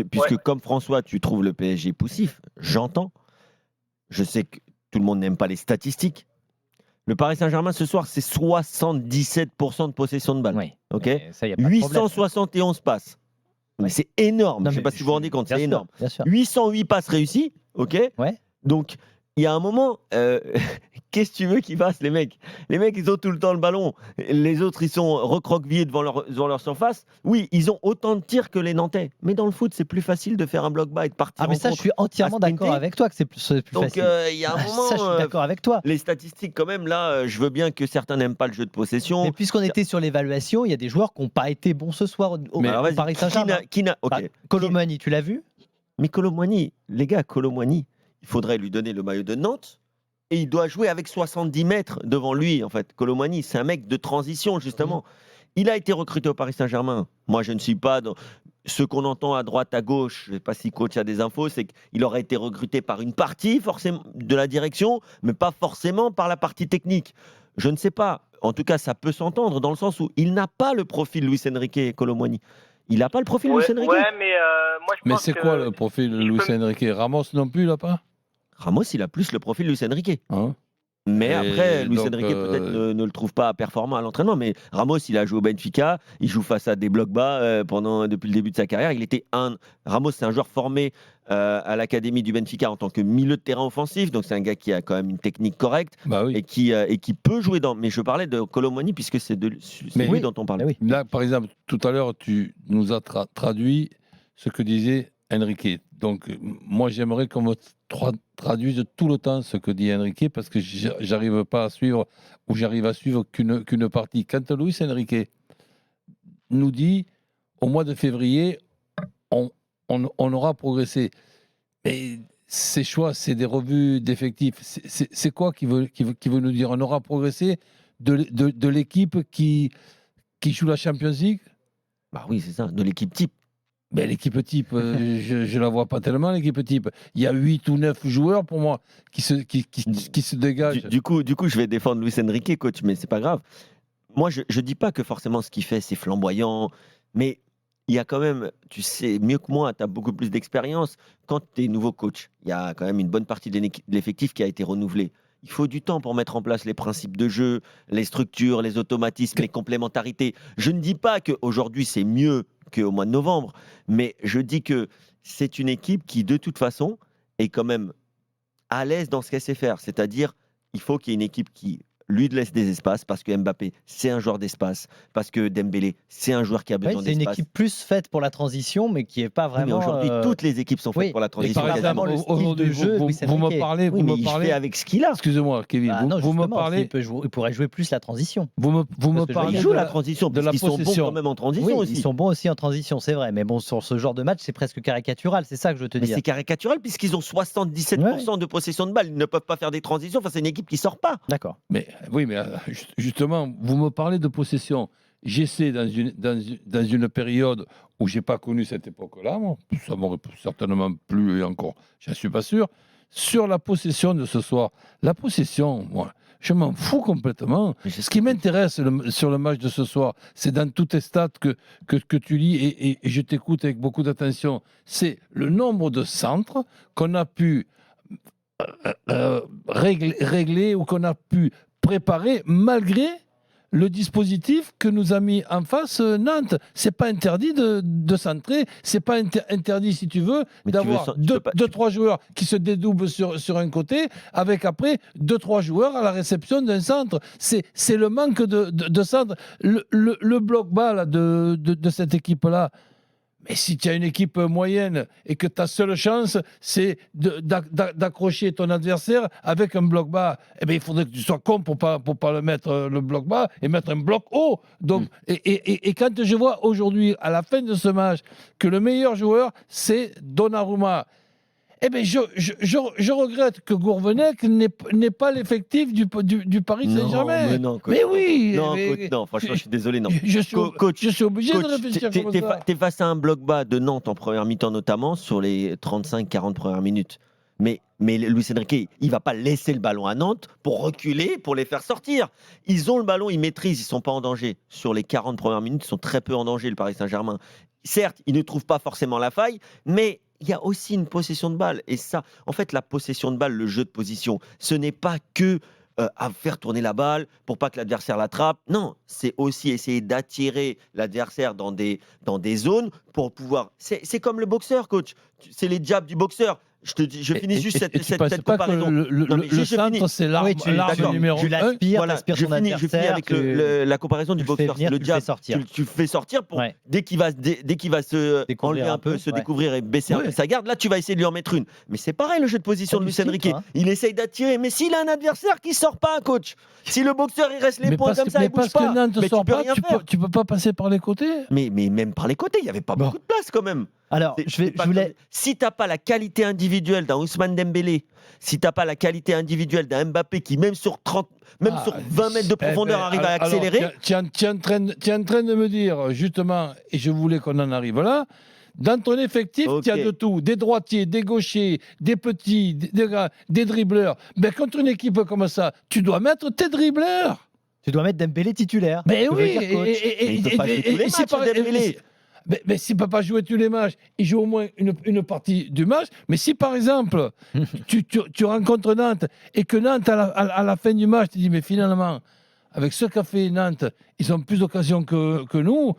puisque comme François, tu trouves le PSG poussif, j'entends. Je sais que tout le monde n'aime pas les statistiques. Le Paris Saint-Germain, ce soir, c'est 77% de possession de balle. Oui, ok. Ça, y a pas de 871 passes. Mais c'est énorme. Je ne sais pas si vous vous rendez compte, c'est énorme. 808 passes réussies. Ok. Ouais. Donc, il y a un moment, qu'est-ce que tu veux qu'ils fassent, les mecs? Les mecs, ils ont tout le temps le ballon. Les autres, ils sont recroquevillés devant leur surface. Oui, ils ont autant de tirs que les Nantais. Mais dans le foot, c'est plus facile de faire un bloc bas et de partir. Ah, mais ça, je suis entièrement d'accord avec toi que c'est plus facile. Donc, il y a un moment. Ça, je suis d'accord avec toi. Les statistiques, quand même, là, je veux bien que certains n'aiment pas le jeu de possession. Mais puisqu'on était sur l'évaluation, il y a des joueurs qui n'ont pas été bons ce soir au Paris Saint-Germain. Colomani, tu l'as vu? Mais Colomani, les gars, il faudrait lui donner le maillot de Nantes et il doit jouer avec 70 mètres devant lui. En fait, Colomani, c'est un mec de transition, justement. Il a été recruté au Paris Saint-Germain. Moi, je ne suis pas dans ce qu'on entend à droite, à gauche. Je ne sais pas si coach a des infos. C'est qu'il aurait été recruté par une partie forcément de la direction, mais pas forcément par la partie technique. Je ne sais pas. En tout cas, ça peut s'entendre dans le sens où il n'a pas le profil Luis Enrique et Colomani. Il n'a pas le profil Luis Enrique. Ouais, mais moi, je pense mais c'est quoi le profil Luis Enrique? Ramos non plus, là pas? Ramos, il a plus le profil Luis Enrique. Hein? Mais après, Luis Enrique peut-être ne le trouve pas performant à l'entraînement. Mais Ramos, il a joué au Benfica, il joue face à des blocs bas depuis le début de sa carrière. Ramos, c'est un joueur formé à l'académie du Benfica en tant que milieu de terrain offensif. Donc c'est un gars qui a quand même une technique correcte et qui peut jouer dans. Mais je parlais de Colomani puisque c'est lui dont on parlait. Là, par exemple, tout à l'heure, tu nous as traduit ce que disait Enrique. Donc, moi, j'aimerais qu'on me traduise tout le temps ce que dit Enrique parce que j'arrive pas à suivre ou j'arrive à suivre qu'une partie. Quand Luis Enrique nous dit au mois de février, on aura progressé. Mais ces choix, c'est des revues d'effectifs. C'est quoi qui veut nous dire on aura progressé de l'équipe qui joue la Champions League? Bah oui, c'est ça, de l'équipe type. Ben, l'équipe type, je la vois pas tellement, l'équipe type. Il y a 8 ou 9 joueurs pour moi qui se dégagent. Du coup, je vais défendre Luis Enrique, coach, mais c'est pas grave. Moi, je dis pas que forcément ce qu'il fait, c'est flamboyant, mais il y a quand même, tu sais mieux que moi, tu as beaucoup plus d'expérience. Quand tu es nouveau coach, il y a quand même une bonne partie de l'effectif qui a été renouvelé. Il faut du temps pour mettre en place les principes de jeu, les structures, les automatismes, les complémentarités. Je ne dis pas qu'aujourd'hui c'est mieux qu'au mois de novembre, mais je dis que c'est une équipe qui, de toute façon, est quand même à l'aise dans ce qu'elle sait faire. C'est-à-dire, il faut qu'il y ait une équipe qui lui laisse des espaces, parce que Mbappé, c'est un joueur d'espace, parce que Dembélé, c'est un joueur qui a besoin d'espace. C'est une équipe plus faite pour la transition, mais qui n'est pas vraiment... Oui, mais aujourd'hui, toutes les équipes sont faites pour la transition. Par exemple, aujourd'hui, vous me parlez... mais il fait avec ce qu'il a. Excusez-moi, Kevin, vous me parlez... Il pourrait jouer plus la transition. Vous me parlez... Il joue la transition, parce qu'ils sont bons quand même en transition aussi. Ils sont bons aussi en transition, c'est vrai. Mais bon, sur ce genre de match, c'est presque caricatural, c'est ça que je veux te dire. C'est caricatural, puisqu'ils ont 77% de possession de balle. Ils ne peuvent pas faire des transitions. Enfin, c'est une équipe qui ne sort pas. D'accord. Mais oui, mais justement, vous me parlez de possession. J'essaie dans une période où j'ai pas connu cette époque-là, ça m'aurait certainement plu et encore, j'en suis pas sûr. Sur la possession de ce soir, la possession, moi, je m'en fous complètement. Ce qui m'intéresse sur le match de ce soir, c'est dans tous tes stats que tu lis et je t'écoute avec beaucoup d'attention, c'est le nombre de centres qu'on a pu régler ou qu'on a pu préparer malgré le dispositif que nous a mis en face Nantes. C'est pas interdit de centrer, c'est pas interdit, si tu veux, d'avoir 2-3 joueurs qui se dédoublent sur un côté, avec après 2-3 joueurs à la réception d'un centre. C'est le manque de centre. Le bloc bas là, de cette équipe-là. Mais si tu as une équipe moyenne et que ta seule chance, c'est d'accrocher ton adversaire avec un bloc bas, eh bien, il faudrait que tu sois con pour pas le mettre le bloc bas et mettre un bloc haut. Donc, et quand je vois aujourd'hui, à la fin de ce match, que le meilleur joueur, c'est Donnarumma, eh bien, je regrette que Gourvenec n'ait pas l'effectif du Paris Saint-Germain. Mais oui. Non, franchement, je suis désolé. Non. Je suis obligé de réfléchir comme ça. T'es face à un bloc bas de Nantes en première mi-temps, notamment sur les 35-40 premières minutes. Mais Luis Enrique, il va pas laisser le ballon à Nantes pour reculer, pour les faire sortir. Ils ont le ballon, ils maîtrisent, ils sont pas en danger. Sur les 40 premières minutes, ils sont très peu en danger, le Paris Saint-Germain. Certes, ils ne trouvent pas forcément la faille, mais il y a aussi une possession de balle. Et ça, en fait, la possession de balle, le jeu de position, ce n'est pas que à faire tourner la balle pour pas que l'adversaire l'attrape. Non, c'est aussi essayer d'attirer l'adversaire dans des zones pour pouvoir... C'est comme le boxeur, coach. C'est les jabs du boxeur. Je finis juste cette comparaison. Le centre, c'est l'arme numéro 1. Tu l'aspires, je finis avec la comparaison du boxeur. C'est le jab. Tu le fais sortir pour dès qu'il va se enlever un peu, se découvrir et baisser un peu sa garde. Là, tu vas essayer de lui en mettre une. Mais c'est pareil, le jeu de position de Luis Enrique. Il essaye d'attirer. Mais s'il a un adversaire qui sort pas, coach, si le boxeur il reste les points comme ça, il bouge pas. Mais parce que Nantes sort pas, tu peux pas passer par les côtés. Mais même par les côtés, il y avait pas beaucoup de place quand même. Alors, si tu n'as pas la qualité individuelle d'un Ousmane Dembélé, si tu n'as pas la qualité individuelle d'un Mbappé qui, même sur 20 mètres de profondeur, arrive à accélérer. Tu es en train de me dire, justement, et je voulais qu'on en arrive là, dans ton effectif, tu as de tout. Des droitiers, des gauchers, des petits, des dribbleurs. Mais contre une équipe comme ça, tu dois mettre tes dribbleurs. Tu dois mettre Dembélé titulaire. Mais oui, il ne peut pas jouer tous les matchs, Dembélé. Mais s'il ne peut pas jouer tous les matchs, il joue au moins une partie du match. Mais si, par exemple, tu rencontres Nantes et que Nantes, à la fin du match, tu dis, mais finalement, avec ce qu'a fait Nantes, ils ont plus d'occasions que nous,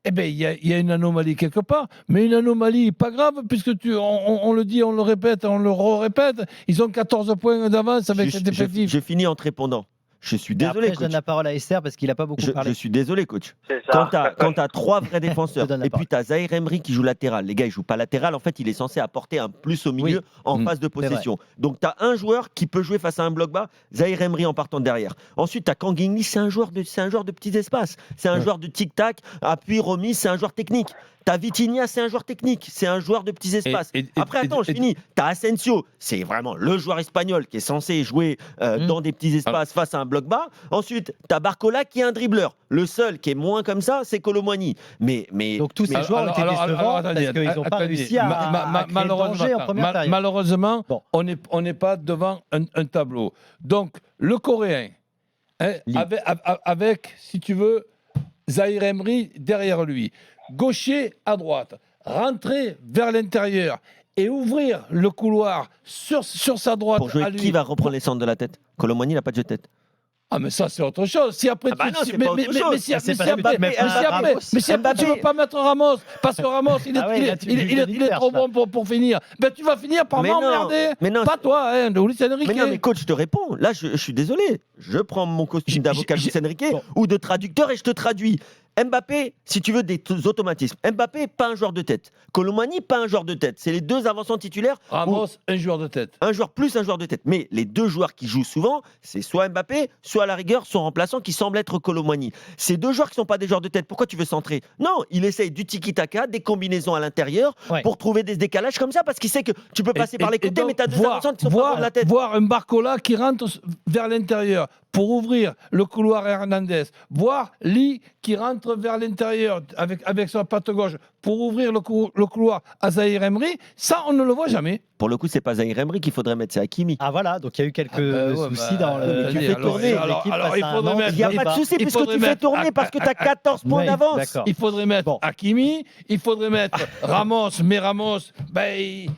eh bien, il y a une anomalie quelque part. Mais une anomalie, pas grave, puisque on le dit, on le répète, on le répète. Ils ont 14 points d'avance avec cet effectif. Je finis en te répondant. Je suis désolé, coach. Je donne la parole à Esther parce qu'il n'a pas beaucoup parlé. Je suis désolé, coach. Quand tu as 3 vrais défenseurs et puis tu as Zaïre Emery qui joue latéral. Les gars, ils ne jouent pas latéral. En fait, il est censé apporter un plus au milieu en phase de possession. Donc, tu as un joueur qui peut jouer face à un bloc bas, Zaïre Emery en partant de derrière. Ensuite, tu as Kangini, c'est un joueur de petits espaces. C'est un joueur de tic-tac, appui, remise, c'est un joueur technique. T'as Vitinha, c'est un joueur technique, c'est un joueur de petits espaces. Après, attends, je finis. T'as Asensio, c'est vraiment le joueur espagnol qui est censé jouer dans des petits espaces face à un bloc bas. Ensuite, t'as Barcola qui est un dribbleur. Le seul qui est moins comme ça, c'est Colomboigny. Donc tous ces joueurs ont été décevants parce qu'ils n'ont pas réussi à créer le danger en première période. Malheureusement, on n'est pas devant un tableau. Donc, le Coréen, avec, si tu veux, Zahir Emery derrière lui, gaucher à droite, rentrer vers l'intérieur et ouvrir le couloir sur sa droite. Pour jouer, qui va reprendre les centres de la tête? Colomboigny n'a pas de jeu de tête. Ah, mais ça, c'est autre chose. Si après, mais si après, tu veux pas mettre Ramos, parce que Ramos, il est trop bon pour finir, ben tu vas finir par m'emmerder. Pas toi, hein, Luis Enrique. Mais non, mais coach, je te réponds. Là, je suis désolé. Je prends mon costume d'avocat Luis Enrique ou de traducteur et je te traduis. Mbappé, si tu veux des automatismes. Mbappé, pas un joueur de tête. Colomboigny, pas un joueur de tête. C'est les deux avançants titulaires. Ramos, un joueur de tête. Un joueur plus un joueur de tête. Mais les deux joueurs qui jouent souvent, c'est soit Mbappé, soit à la rigueur son remplaçant qui semble être Colomboigny. Ces deux joueurs qui sont pas des joueurs de tête. Pourquoi tu veux centrer? Non, il essaye du tiki-taka, des combinaisons à l'intérieur pour trouver des décalages comme ça parce qu'il sait que tu peux passer par les côtés, mais tu as deux avancants qui sont pas de la tête. Voir un Barcola qui rentre vers l'intérieur pour ouvrir le couloir à Hernandez, voir Lee qui rentre vers l'intérieur avec sa patte gauche pour ouvrir le couloir à Zahir Emery, ça on ne le voit jamais. Pour le coup, c'est pas Zahir Emery qu'il faudrait mettre, c'est Hakimi. Ah voilà, donc il y a eu quelques soucis dans le. Tu fais tourner l'équipe. Il n'y a pas de souci puisque tu fais tourner parce que tu as 14 points d'avance. Il faudrait mettre Hakimi, il faudrait mettre Ramos, mais Ramos,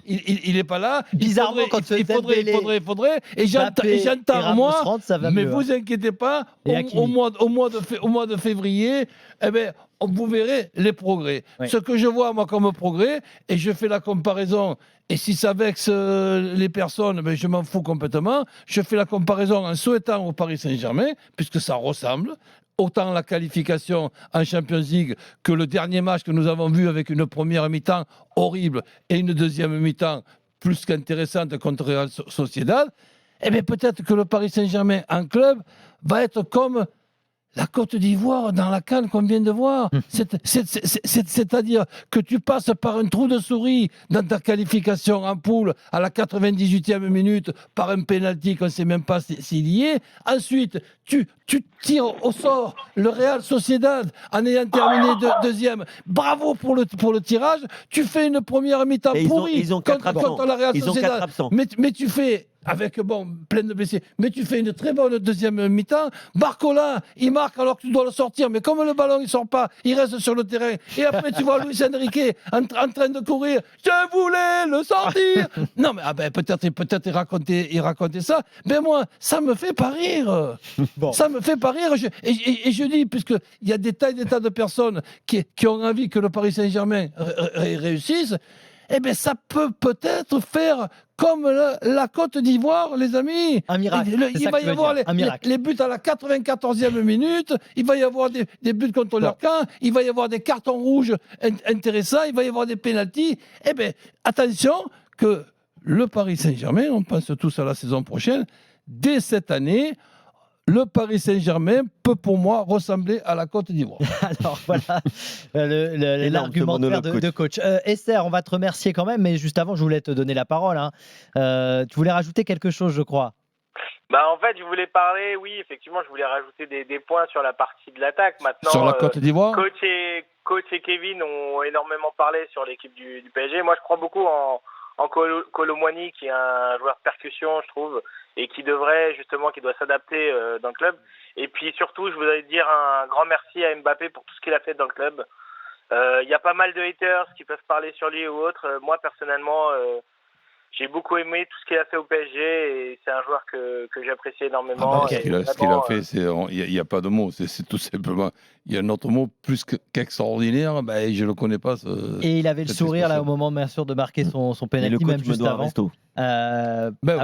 il n'est pas là. Bizarrement, il faudrait. Et j'entends moi, mais vous inquiétez pas, au mois de février, vous verrez les progrès. Oui. Ce que je vois, moi, comme progrès, et je fais la comparaison, et si ça vexe les personnes, je m'en fous complètement, je fais la comparaison en souhaitant au Paris Saint-Germain, puisque ça ressemble, autant la qualification en Champions League que le dernier match que nous avons vu avec une première mi-temps horrible et une deuxième mi-temps plus qu'intéressante contre Real Sociedad, peut-être que le Paris Saint-Germain en club va être comme la Côte d'Ivoire dans la CAN qu'on vient de voir. C'est-à-dire que tu passes par un trou de souris dans ta qualification en poule à la 98e minute par un pénalty qu'on ne sait même pas s'il y est. Ensuite, tu tires au sort le Real Sociedad en ayant terminé deuxième. Bravo pour le tirage. Tu fais une première mi-temps pourrie contre la Real Sociedad. Mais tu fais... avec, plein de blessés. Mais tu fais une très bonne deuxième mi-temps. Barcola, il marque alors que tu dois le sortir. Mais comme le ballon, il ne sort pas, il reste sur le terrain. Et après, tu vois Luis Enrique en train de courir. Je voulais le sortir. Non, mais peut-être il racontait ça. Mais moi, ça me fait pas rire. Ça me fait pas rire. Et je dis, puisqu'il y a des tas de personnes qui ont envie que le Paris Saint-Germain réussisse, ça peut-être faire comme la Côte d'Ivoire, les amis. Un miracle. Il va y avoir les buts à la 94e minute, il va y avoir des buts contre leur camp, il va y avoir des cartons rouges intéressants, il va y avoir des pénaltys. Attention que le Paris Saint-Germain, on pense tous à la saison prochaine, dès cette année, le Paris Saint-Germain peut pour moi ressembler à la Côte d'Ivoire. Alors voilà l'argumentaire de coach. Esther, on va te remercier quand même, mais juste avant, je voulais te donner la parole. Tu voulais rajouter quelque chose, je crois. En fait, je voulais parler, oui, effectivement, je voulais rajouter des points sur la partie de l'attaque. Maintenant, sur la Côte d'Ivoire, coach et Kevin ont énormément parlé sur l'équipe du PSG. Moi, je crois beaucoup en Colomboigny, qui est un joueur de percussion, je trouve, et qui doit s'adapter dans le club. Et puis surtout, je voudrais dire un grand merci à Mbappé pour tout ce qu'il a fait dans le club. Il y a pas mal de haters qui peuvent parler sur lui ou autre. Moi, personnellement, j'ai beaucoup aimé tout ce qu'il a fait au PSG et c'est un joueur que j'apprécie énormément. Ce qu'il a fait, il n'y a pas de mots. C'est tout simplement... Il y a un autre mot plus qu'extraordinaire, je ne le connais pas. Et il avait le sourire là au moment, bien sûr, de marquer son pénalty, même juste avant.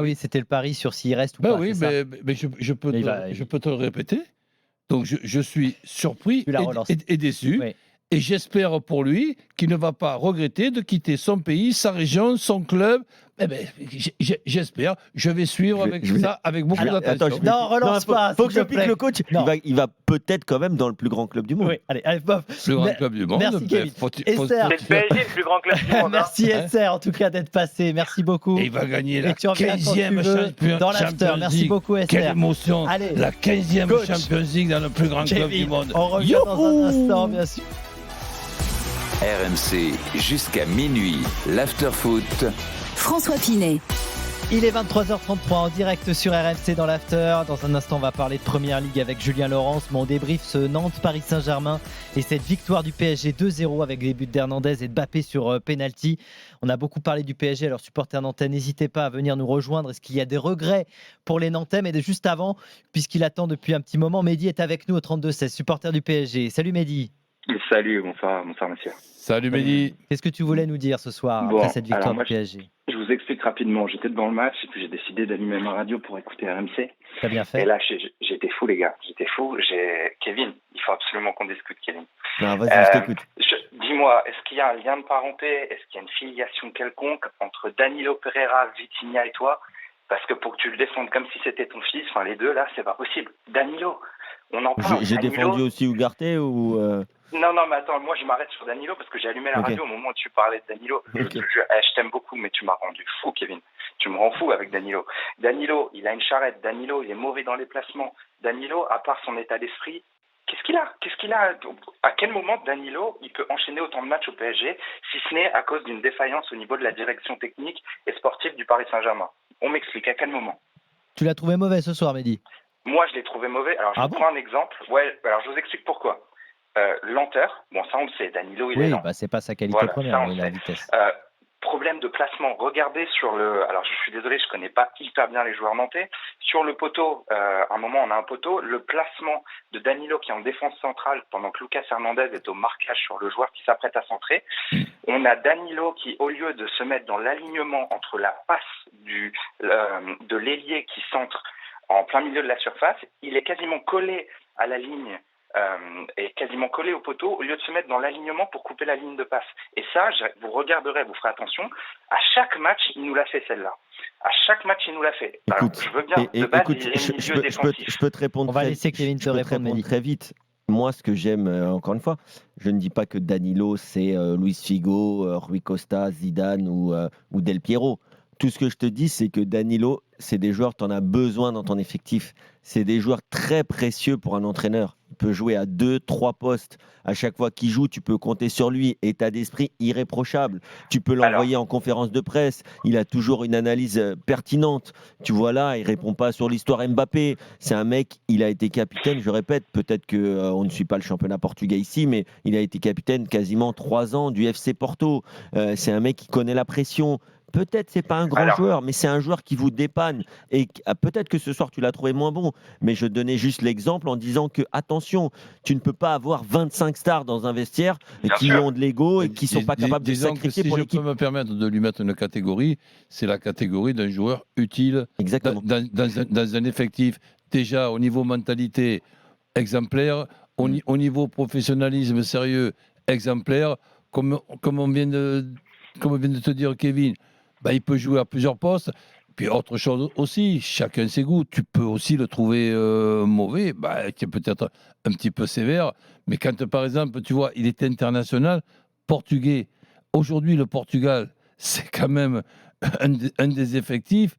Oui, c'était le pari sur s'il reste ou pas. Oui, mais je peux te le répéter. Donc je suis surpris et déçu. Oui. Et j'espère pour lui qu'il ne va pas regretter de quitter son pays, sa région, son club, Eh ben, j'espère. Je vais suivre avec beaucoup d'attention. Attends, Non, relance pas. Faut que s'il je te pique plaît. le coach. Non. Il va peut-être quand même dans le plus grand club du monde. Oui, allez, bof. Plus grand club du monde. Merci, Kevin. C'est le PSG, le plus grand club du monde. Merci SR en tout cas d'être passé. Merci beaucoup. Et il va gagner la Et tu reviens quand tu 15e veux champion dans l'after. Champions Merci League. beaucoup SR. Quelle émotion. Allez, La 15e coach. Champions League dans le plus grand club du Kevin, monde. on revient dans un instant, bien sûr. RMC jusqu'à minuit. L'after-foot. François Pinet. Il est 23h33 en direct sur RMC dans l'after. Dans un instant, on va parler de Première Ligue avec Julien Laurence. Mon débrief, ce Nantes-Paris Saint-Germain et cette victoire du PSG 2-0 avec des buts d'Hernandez et de Mbappé sur penalty. On a beaucoup parlé du PSG. Alors, supporters nantais, n'hésitez pas à venir nous rejoindre. Est-ce qu'il y a des regrets pour les Nantais? Mais juste avant, puisqu'il attend depuis un petit moment, Mehdi est avec nous au 32-16, supporter du PSG. Salut Mehdi. Salut, bonsoir monsieur. Salut Mehdi. Qu'est-ce que tu voulais nous dire ce soir après cette victoire du PSG? Je vous explique rapidement. J'étais devant le match et puis j'ai décidé d'allumer ma radio pour écouter RMC. T'as bien fait. Et là, j'étais fou, les gars. J'étais fou. Kevin, il faut absolument qu'on discute, Kevin. Non, vas-y, je t'écoute. Dis-moi, est-ce qu'il y a un lien de parenté? Est-ce qu'il y a une filiation quelconque entre Danilo Pereira, Vitinha et toi? Parce que pour que tu le défendes comme si c'était ton fils, enfin les deux là, c'est pas possible. Danilo, on en parle. J'ai Danilo... défendu aussi Ugarte ou Non, mais attends, moi je m'arrête sur Danilo parce que j'ai allumé la radio au moment où tu parlais de Danilo. Je t'aime beaucoup, mais tu m'as rendu fou, Kevin. Tu me rends fou avec Danilo. Danilo, il a une charrette. Danilo, il est mauvais dans les placements. Danilo, à part son état d'esprit, qu'est-ce qu'il a? À quel moment Danilo, il peut enchaîner autant de matchs au PSG, si ce n'est à cause d'une défaillance au niveau de la direction technique et sportive du Paris Saint-Germain? On m'explique, à quel moment? Tu l'as trouvé mauvais ce soir, Mehdi? Moi, je l'ai trouvé mauvais. Alors, je vous prends un exemple. Ouais, alors je vous explique pourquoi. Lenteur, bon ça on le sait, Danilo il est lent. Bah, c'est pas sa qualité première, il a la vitesse. Problème de placement, regardez sur le... Alors je suis désolé, je connais pas hyper bien les joueurs nantais. Sur le poteau, à un moment on a un poteau, le placement de Danilo qui est en défense centrale pendant que Lucas Hernandez est au marquage sur le joueur qui s'apprête à centrer. On a Danilo qui, au lieu de se mettre dans l'alignement entre la passe de l'ailier qui centre en plein milieu de la surface, il est quasiment collé à la ligne est quasiment collé au poteau au lieu de se mettre dans l'alignement pour couper la ligne de passe. Et ça, vous regarderez, vous ferez attention, à chaque match, il nous l'a fait celle-là. À chaque match, il nous l'a fait. Écoute, alors, je veux bien, de base, il est milieu défensif. Je peux te répondre. On va laisser Kevin te répondre très vite. Moi, ce que j'aime, encore une fois, je ne dis pas que Danilo, c'est Luis Figo, Rui Costa, Zidane ou Del Piero. Tout ce que je te dis, c'est que Danilo, c'est des joueurs, tu en as besoin dans ton effectif. C'est des joueurs très précieux pour un entraîneur. Il peut jouer à 2-3 postes. À chaque fois qu'il joue, tu peux compter sur lui. État d'esprit irréprochable. Tu peux l'envoyer en conférence de presse. Il a toujours une analyse pertinente. Tu vois là, il répond pas sur l'histoire Mbappé. C'est un mec, il a été capitaine, je répète, peut-être qu'on ne suit pas le championnat portugais ici, mais il a été capitaine quasiment 3 ans du FC Porto. C'est un mec qui connaît la pression. Peut-être c'est pas un grand joueur, mais c'est un joueur qui vous dépanne. Et peut-être que ce soir tu l'as trouvé moins bon, mais je donnais juste l'exemple en disant que attention, tu ne peux pas avoir 25 stars dans un vestiaire qui ont de l'ego et qui sont pas capables de sacrifier pour l'équipe. Si je peux me permettre de lui mettre une catégorie, c'est la catégorie d'un joueur utile dans un effectif déjà au niveau mentalité exemplaire, au niveau professionnalisme sérieux exemplaire, comme on vient de te dire Kevin. Bah, il peut jouer à plusieurs postes. Puis autre chose aussi, chacun ses goûts. Tu peux aussi le trouver mauvais, qui est peut-être un petit peu sévère. Mais quand, par exemple, tu vois, il est international portugais. Aujourd'hui, le Portugal, c'est quand même un des effectifs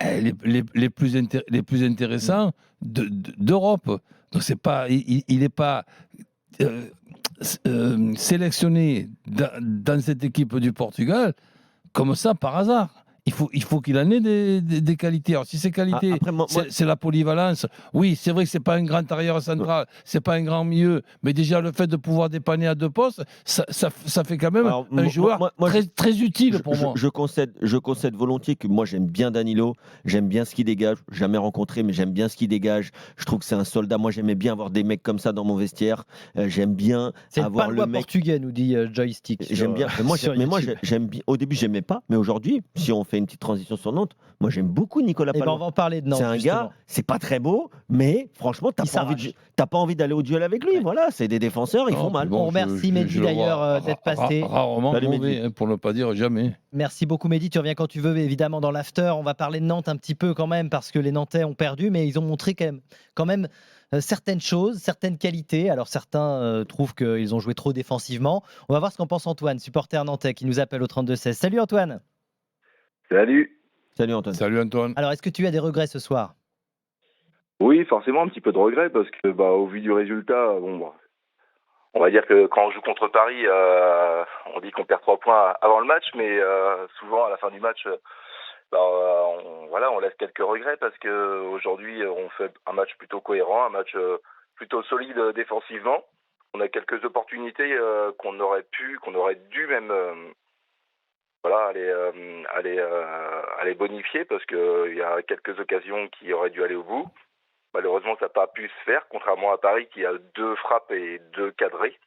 les plus intéressants d'Europe. Donc, il n'est pas sélectionné dans cette équipe du Portugal comme ça par hasard. Il faut qu'il en ait des qualités. Alors, si ces qualités, c'est la polyvalence. Oui, c'est vrai que c'est pas un grand arrière central, c'est pas un grand milieu, mais déjà le fait de pouvoir dépanner à 2 postes, ça fait quand même un joueur très utile pour moi. Je concède volontiers que moi j'aime bien Danilo, j'aime bien ce qu'il dégage. Jamais rencontré, mais j'aime bien ce qu'il dégage. Je trouve que c'est un soldat. Moi j'aimais bien avoir des mecs comme ça dans mon vestiaire. J'aime bien avoir le mec portugais, nous dit Joystick. J'aime bien. Mais moi j'aime bien. Au début j'aimais pas, mais aujourd'hui, si on fait fais une petite transition sur Nantes. Moi, j'aime beaucoup Nicolas Et Palma. on va en parler de Nantes. C'est un gars, c'est pas très beau, mais franchement, t'as pas envie d'aller au duel avec lui. Voilà, c'est des défenseurs, ils font mal. On remercie Mehdi d'ailleurs d'être passé. Rarement mauvais, pour ne pas dire jamais. Merci beaucoup Mehdi, tu reviens quand tu veux, évidemment dans l'after. On va parler de Nantes un petit peu quand même, parce que les Nantais ont perdu, mais ils ont montré quand même certaines choses, certaines qualités. Alors certains trouvent qu'ils ont joué trop défensivement. On va voir ce qu'en pense Antoine, supporter nantais, qui nous appelle au 32-16. Salut Antoine. Salut. Salut Antoine. Salut Antoine. Alors est-ce que tu as des regrets ce soir? Oui, forcément un petit peu de regret parce que au vu du résultat, on va dire que quand on joue contre Paris, on dit qu'on perd 3 points avant le match, mais souvent à la fin du match, on laisse quelques regrets parce que aujourd'hui on fait un match plutôt cohérent, un match plutôt solide défensivement. On a quelques opportunités qu'on aurait dû même aller bonifier parce que il y a quelques occasions qui auraient dû aller au bout. Malheureusement, ça n'a pas pu se faire, contrairement à Paris qui a 2 frappes et 2 cadrés.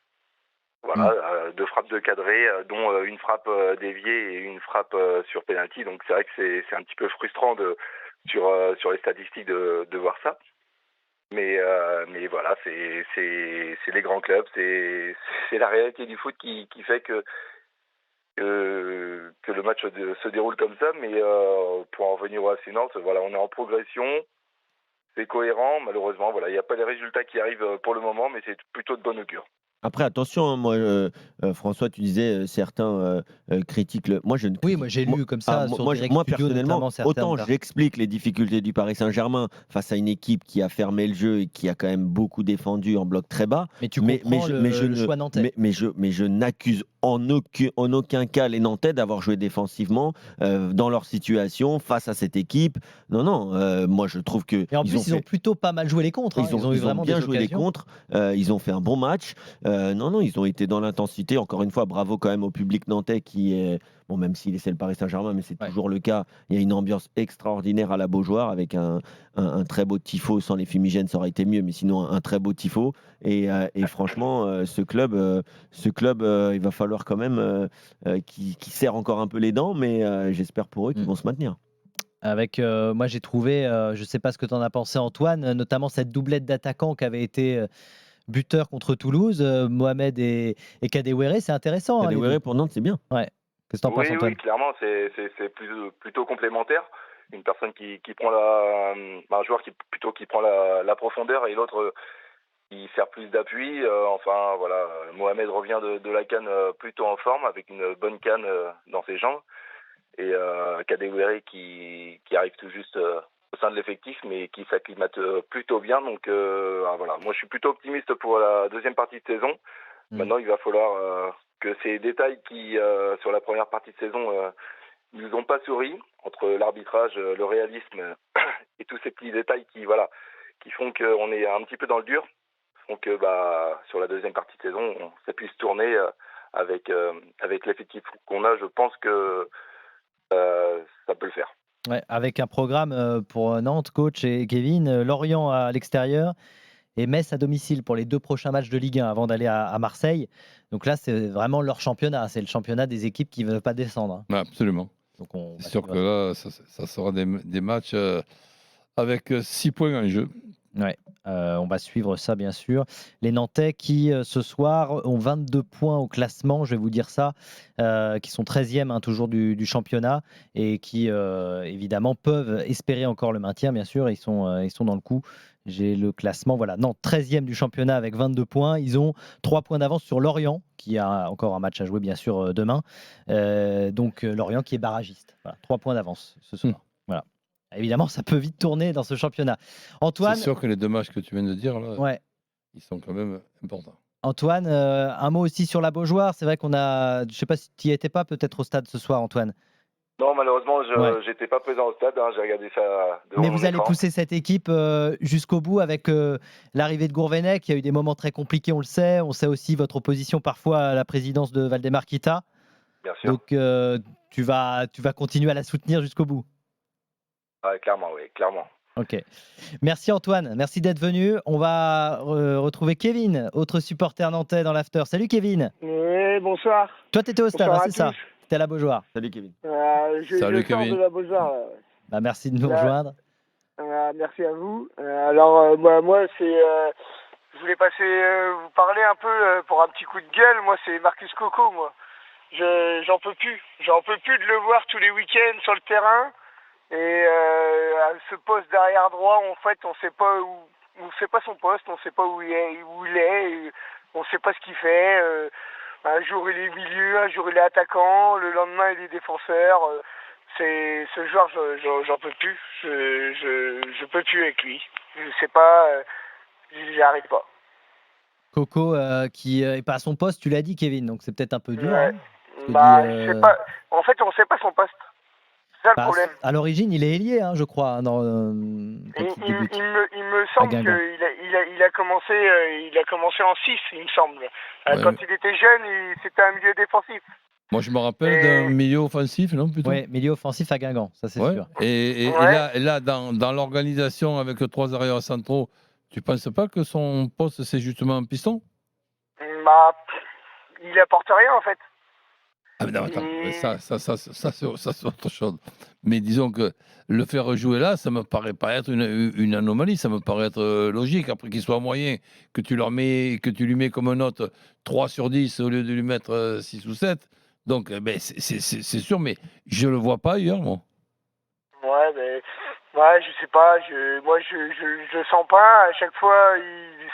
Voilà, 2 frappes de cadrés, dont une frappe déviée et une frappe sur penalty. Donc c'est vrai que c'est un petit peu frustrant sur les statistiques de voir ça. Mais voilà, c'est les grands clubs, c'est la réalité du foot qui fait que le match se déroule comme ça. Mais pour en revenir au FC Nantes, voilà, on est en progression. C'est cohérent, malheureusement, voilà, il n'y a pas les résultats qui arrivent pour le moment, mais c'est plutôt de bon augure. Après, attention, moi, François, tu disais certains critiquent le. Moi, j'ai lu comme ça. Moi, personnellement, autant j'explique les difficultés du Paris Saint-Germain face à une équipe qui a fermé le jeu et qui a quand même beaucoup défendu en bloc très bas. Mais tu comprends le choix nantais. Mais je n'accuse en aucun cas les Nantais d'avoir joué défensivement dans leur situation face à cette équipe. Non, moi je trouve que. Et en plus, ils ont plutôt pas mal joué les contres. Ils ont eu vraiment bien des joué les contres. Ils ont fait un bon match. Non, ils ont été dans l'intensité. Encore une fois, bravo quand même au public nantais qui est. Bon, même s'il c'est le Paris Saint-Germain, mais c'est toujours le cas. Il y a une ambiance extraordinaire à la Beaujoire avec un très beau tifo. Sans les fumigènes, ça aurait été mieux, mais sinon un très beau tifo. Et franchement, ce club, il va falloir quand même qu'il serre encore un peu les dents, mais j'espère pour eux qu'ils vont se maintenir. Avec, moi j'ai trouvé, je ne sais pas ce que tu en as pensé Antoine, notamment cette doublette d'attaquants qui avait été buteur contre Toulouse, Mohamed et Kadewere, c'est intéressant. Kadewere pour Nantes, c'est bien. Ouais. Qu'est-ce que tu en penses, Antoine? Oui, clairement, c'est plutôt complémentaire. Une personne qui prend un joueur qui prend la profondeur et l'autre qui sert plus d'appui. Enfin, voilà, Mohamed revient de la CAN plutôt en forme avec une bonne canne dans ses jambes. Et Kadewere qui arrive tout juste au sein de l'effectif, mais qui s'acclimate plutôt bien. Donc voilà, moi je suis plutôt optimiste pour la deuxième partie de saison. Maintenant, il va falloir que ces détails qui, sur la première partie de saison, ne nous ont pas souri, entre l'arbitrage, le réalisme et tous ces petits détails qui font qu'on est un petit peu dans le dur, font que sur la deuxième partie de saison, ça puisse tourner avec l'effectif qu'on a. Je pense que ça peut le faire. Ouais, avec un programme pour Nantes, coach et Kevin, Lorient à l'extérieur et Metz à domicile pour les 2 prochains matchs de Ligue 1 avant d'aller à Marseille. Donc là, c'est vraiment leur championnat. C'est le championnat des équipes qui ne veulent pas descendre. Absolument. C'est sûr que là, ça sera des matchs avec 6 points en jeu. Ouais, on va suivre ça bien sûr. Les Nantais qui ce soir ont 22 points au classement, je vais vous dire ça, qui sont 13e toujours du championnat et qui évidemment peuvent espérer encore le maintien bien sûr. Ils sont dans le coup. J'ai le classement, voilà, Nantes 13e du championnat avec 22 points. Ils ont 3 points d'avance sur Lorient qui a encore un match à jouer bien sûr demain. Donc Lorient qui est barragiste. Voilà, 3 points d'avance ce soir. Voilà. Évidemment, ça peut vite tourner dans ce championnat. Antoine, c'est sûr que les 2 matchs que tu viens de dire, là, ils sont quand même importants. Antoine, un mot aussi sur la Beaujoire. C'est vrai qu'on a... Je ne sais pas si tu n'y étais pas peut-être au stade ce soir, Antoine. Non, malheureusement, je n'étais pas présent au stade. J'ai regardé ça devant Mais mon vous allez écran. pousser cette équipe jusqu'au bout avec l'arrivée de Gourvenec. Il y a eu des moments très compliqués, on le sait. On sait aussi votre opposition parfois à la présidence de Valdemar Kita. Bien sûr. Donc, tu vas continuer à la soutenir jusqu'au bout. Clairement, oui, clairement. Ok. Merci Antoine, merci d'être venu. On va retrouver Kevin, autre supporter nantais dans l'after. Salut Kevin. Oui, bonsoir. Toi, tu étais au stade, hein, c'est ça? t'es à la Beaujoire. Salut Kevin. Salut, je sors Kevin. de la Beaujoire. Bah, merci de nous Là. rejoindre. Merci à vous. Alors moi c'est je voulais passer vous parler un peu pour un petit coup de gueule. Moi c'est Marcus Coco moi. J'en peux plus. J'en peux plus de le voir tous les week-ends sur le terrain et à ce poste d'arrière droit en fait on sait pas où on sait pas son poste, on sait pas où il est et on sait pas ce qu'il fait. Un jour il est milieu, un jour il est attaquant, le lendemain il est défenseur. C'est ce joueur, j'en peux plus. Je peux plus avec lui. Je sais pas, j'y arrive pas. Coco qui est pas à son poste, tu l'as dit, Kevin, donc c'est peut-être un peu dur. Ouais. Hein, Je sais pas. En fait, on sait pas son poste. C'est ça le problème. À l'origine, il est ailier, hein, je crois. Hein, quand il débute. Il me semble qu'il a commencé en 6, il me semble. Quand il était jeune, c'était un milieu défensif. Moi, je me rappelle d'un milieu offensif, non plutôt. Oui, milieu offensif à Guingamp, ça c'est sûr. Et là, dans l'organisation avec 3 arrières centraux, tu penses pas que son poste c'est justement un piston? Bah, il apporte rien en fait. Ah mais non, attends, ça c'est autre chose. Mais disons que le faire jouer là, ça me paraît pas être une anomalie, ça me paraît être logique. Après qu'il soit moyen, que tu lui mets comme note 3 sur 10 au lieu de lui mettre 6 ou 7. Donc, c'est sûr, mais je le vois pas ailleurs, moi. Ouais, je sais pas. Moi, je sens pas. À chaque fois,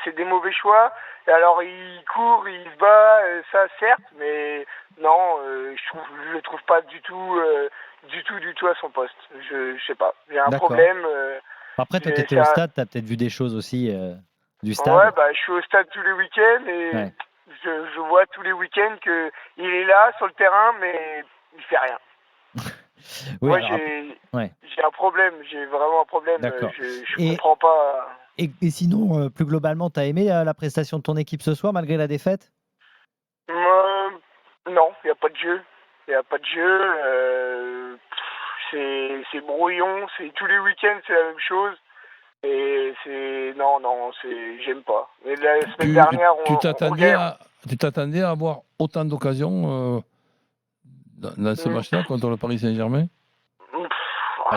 c'est des mauvais choix. Et alors, il court, il se bat, ça certes, mais non, je le trouve pas du tout à son poste. Je sais pas. J'ai un problème. Après, toi, t'étais au stade, t'as peut-être vu des choses aussi du stade. Ouais, bah, je suis au stade tous les week-ends et je vois tous les week-ends que il est là sur le terrain, mais il fait rien. Oui, moi, alors, j'ai un problème, j'ai vraiment un problème. D'accord. Je comprends pas. Et sinon, plus globalement, t'as aimé la prestation de ton équipe ce soir, malgré la défaite? Non, il n'y a pas de jeu. Il n'y a pas de jeu. C'est brouillon. C'est tous les week-ends, c'est la même chose. Et j'aime pas. Et la semaine dernière, tu t'attendais à avoir autant d'occasions dans ce match-là contre le Paris Saint-Germain?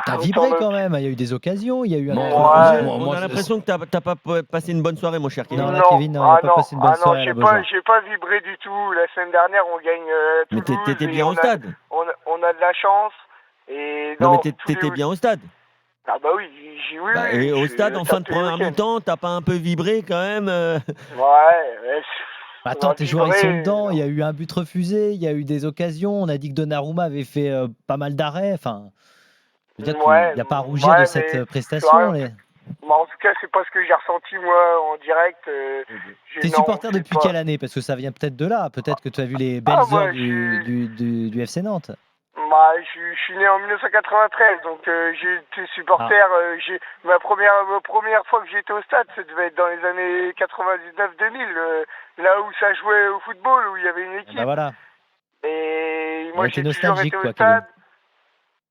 T'as vibré quand même, il y a eu des occasions, il y a eu un on a l'impression que t'as pas passé une bonne soirée, mon cher Kevin. Non, Kevin, il n'a pas passé une bonne soirée. J'ai pas vibré du tout. La semaine dernière, on gagne Mais Toulouse. t'étais bien au stade. On a de la chance. Et non, mais t'étais bien au stade. Ah bah oui, et au stade, en fin de première mi-temps, t'as pas un peu vibré quand même Ouais. Attends, tes joueurs ils sont dedans, il y a eu un but refusé, il y a eu des occasions, on a dit que Donnarumma avait fait pas mal d'arrêts, enfin, je veux dire qu'il n'y a pas à rougir de cette prestation. En tout cas, c'est pas ce que j'ai ressenti moi en direct. T'es supporter depuis quelle année? Parce que ça vient peut-être de là, peut-être que tu as vu les belles heures du FC Nantes. Je suis né en 1993, donc j'ai été supporter. Ma première fois que j'étais au stade, ça devait être dans les années 99-2000, là où ça jouait au football, où il y avait une équipe. Bah voilà. Et moi, j'ai toujours nostalgique, été au quoi, stade. Kevin.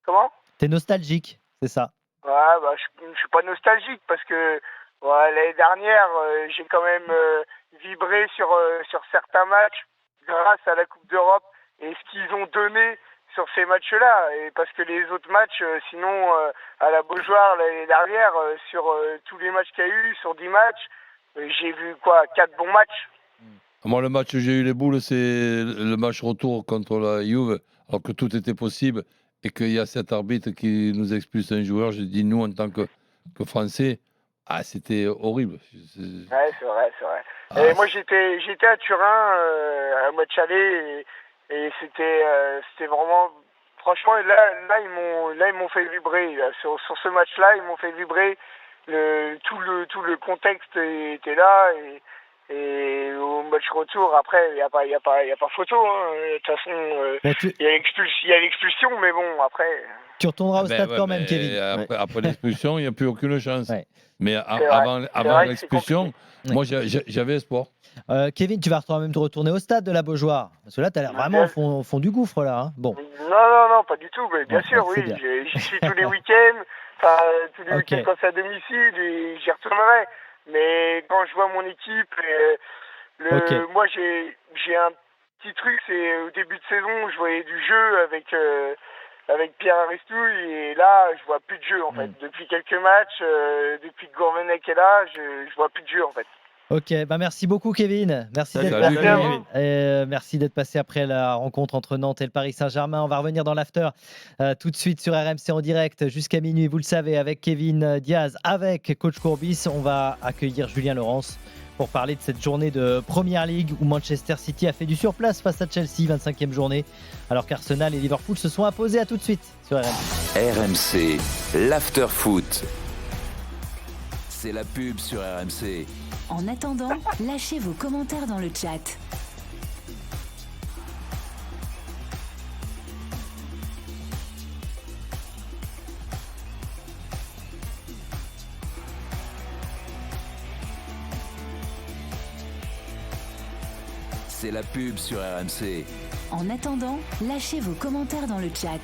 Comment? T'es nostalgique, c'est ça. Ouais, je suis pas nostalgique parce que l'année dernière, j'ai quand même vibré sur certains matchs grâce à la Coupe d'Europe et ce qu'ils ont donné sur ces matchs-là, et parce que les autres matchs, sinon à la Beaujoire l'année dernière, sur tous les matchs qu'il y a eu, sur 10 matchs, j'ai vu 4 bons matchs. Moi, le match où j'ai eu les boules, c'est le match retour contre la Juve, alors que tout était possible et qu'il y a cet arbitre qui nous expulse un joueur. J'ai dit, nous, en tant que Français, c'était horrible. Ouais, c'est vrai. Et moi, j'étais à Turin, à match aller, et c'était vraiment, franchement, là ils m'ont fait vibrer. Sur ce match-là, ils m'ont fait vibrer. Tout le contexte était là, et au match retour, après, il y a pas photo. De toute façon, il y a l'expulsion, mais bon, après. Tu retourneras au stade quand même, Kevin. Après l'expulsion, il n'y a plus aucune chance. Ouais. Mais avant l'expulsion, moi, j'avais espoir. Kevin, tu vas quand même te retourner au stade de la Beaujoire. Parce que là, tu as l'air vraiment au fond du gouffre, là. Hein. Bon. Non, pas du tout. Mais bien sûr, oui. J'y suis tous les week-ends. Tous les week-ends quand c'est à domicile, et j'y retournerai. Mais quand je vois mon équipe, moi, j'ai petit truc, c'est au début de saison, je voyais du jeu avec Pierre Aristouille et là, je vois plus de jeu en fait. Depuis quelques matchs, depuis que Gourvenec est là, je vois plus de jeu en fait. Ok, bah merci beaucoup Kevin. Merci d'être Salut, passé. Merci d'être passé après la rencontre entre Nantes et le Paris Saint-Germain. On va revenir dans l'after tout de suite sur RMC en direct jusqu'à minuit. Vous le savez, avec Kevin Diaz, avec coach Courbis, on va accueillir Julien Laurence pour parler de cette journée de Première League où Manchester City a fait du surplace face à Chelsea, 25e journée, alors qu'Arsenal et Liverpool se sont imposés. À tout de suite sur RMC. RMC, l'after foot. C'est la pub sur RMC. En attendant, lâchez vos commentaires dans le chat. C'est la pub sur RMC. En attendant, lâchez vos commentaires dans le chat.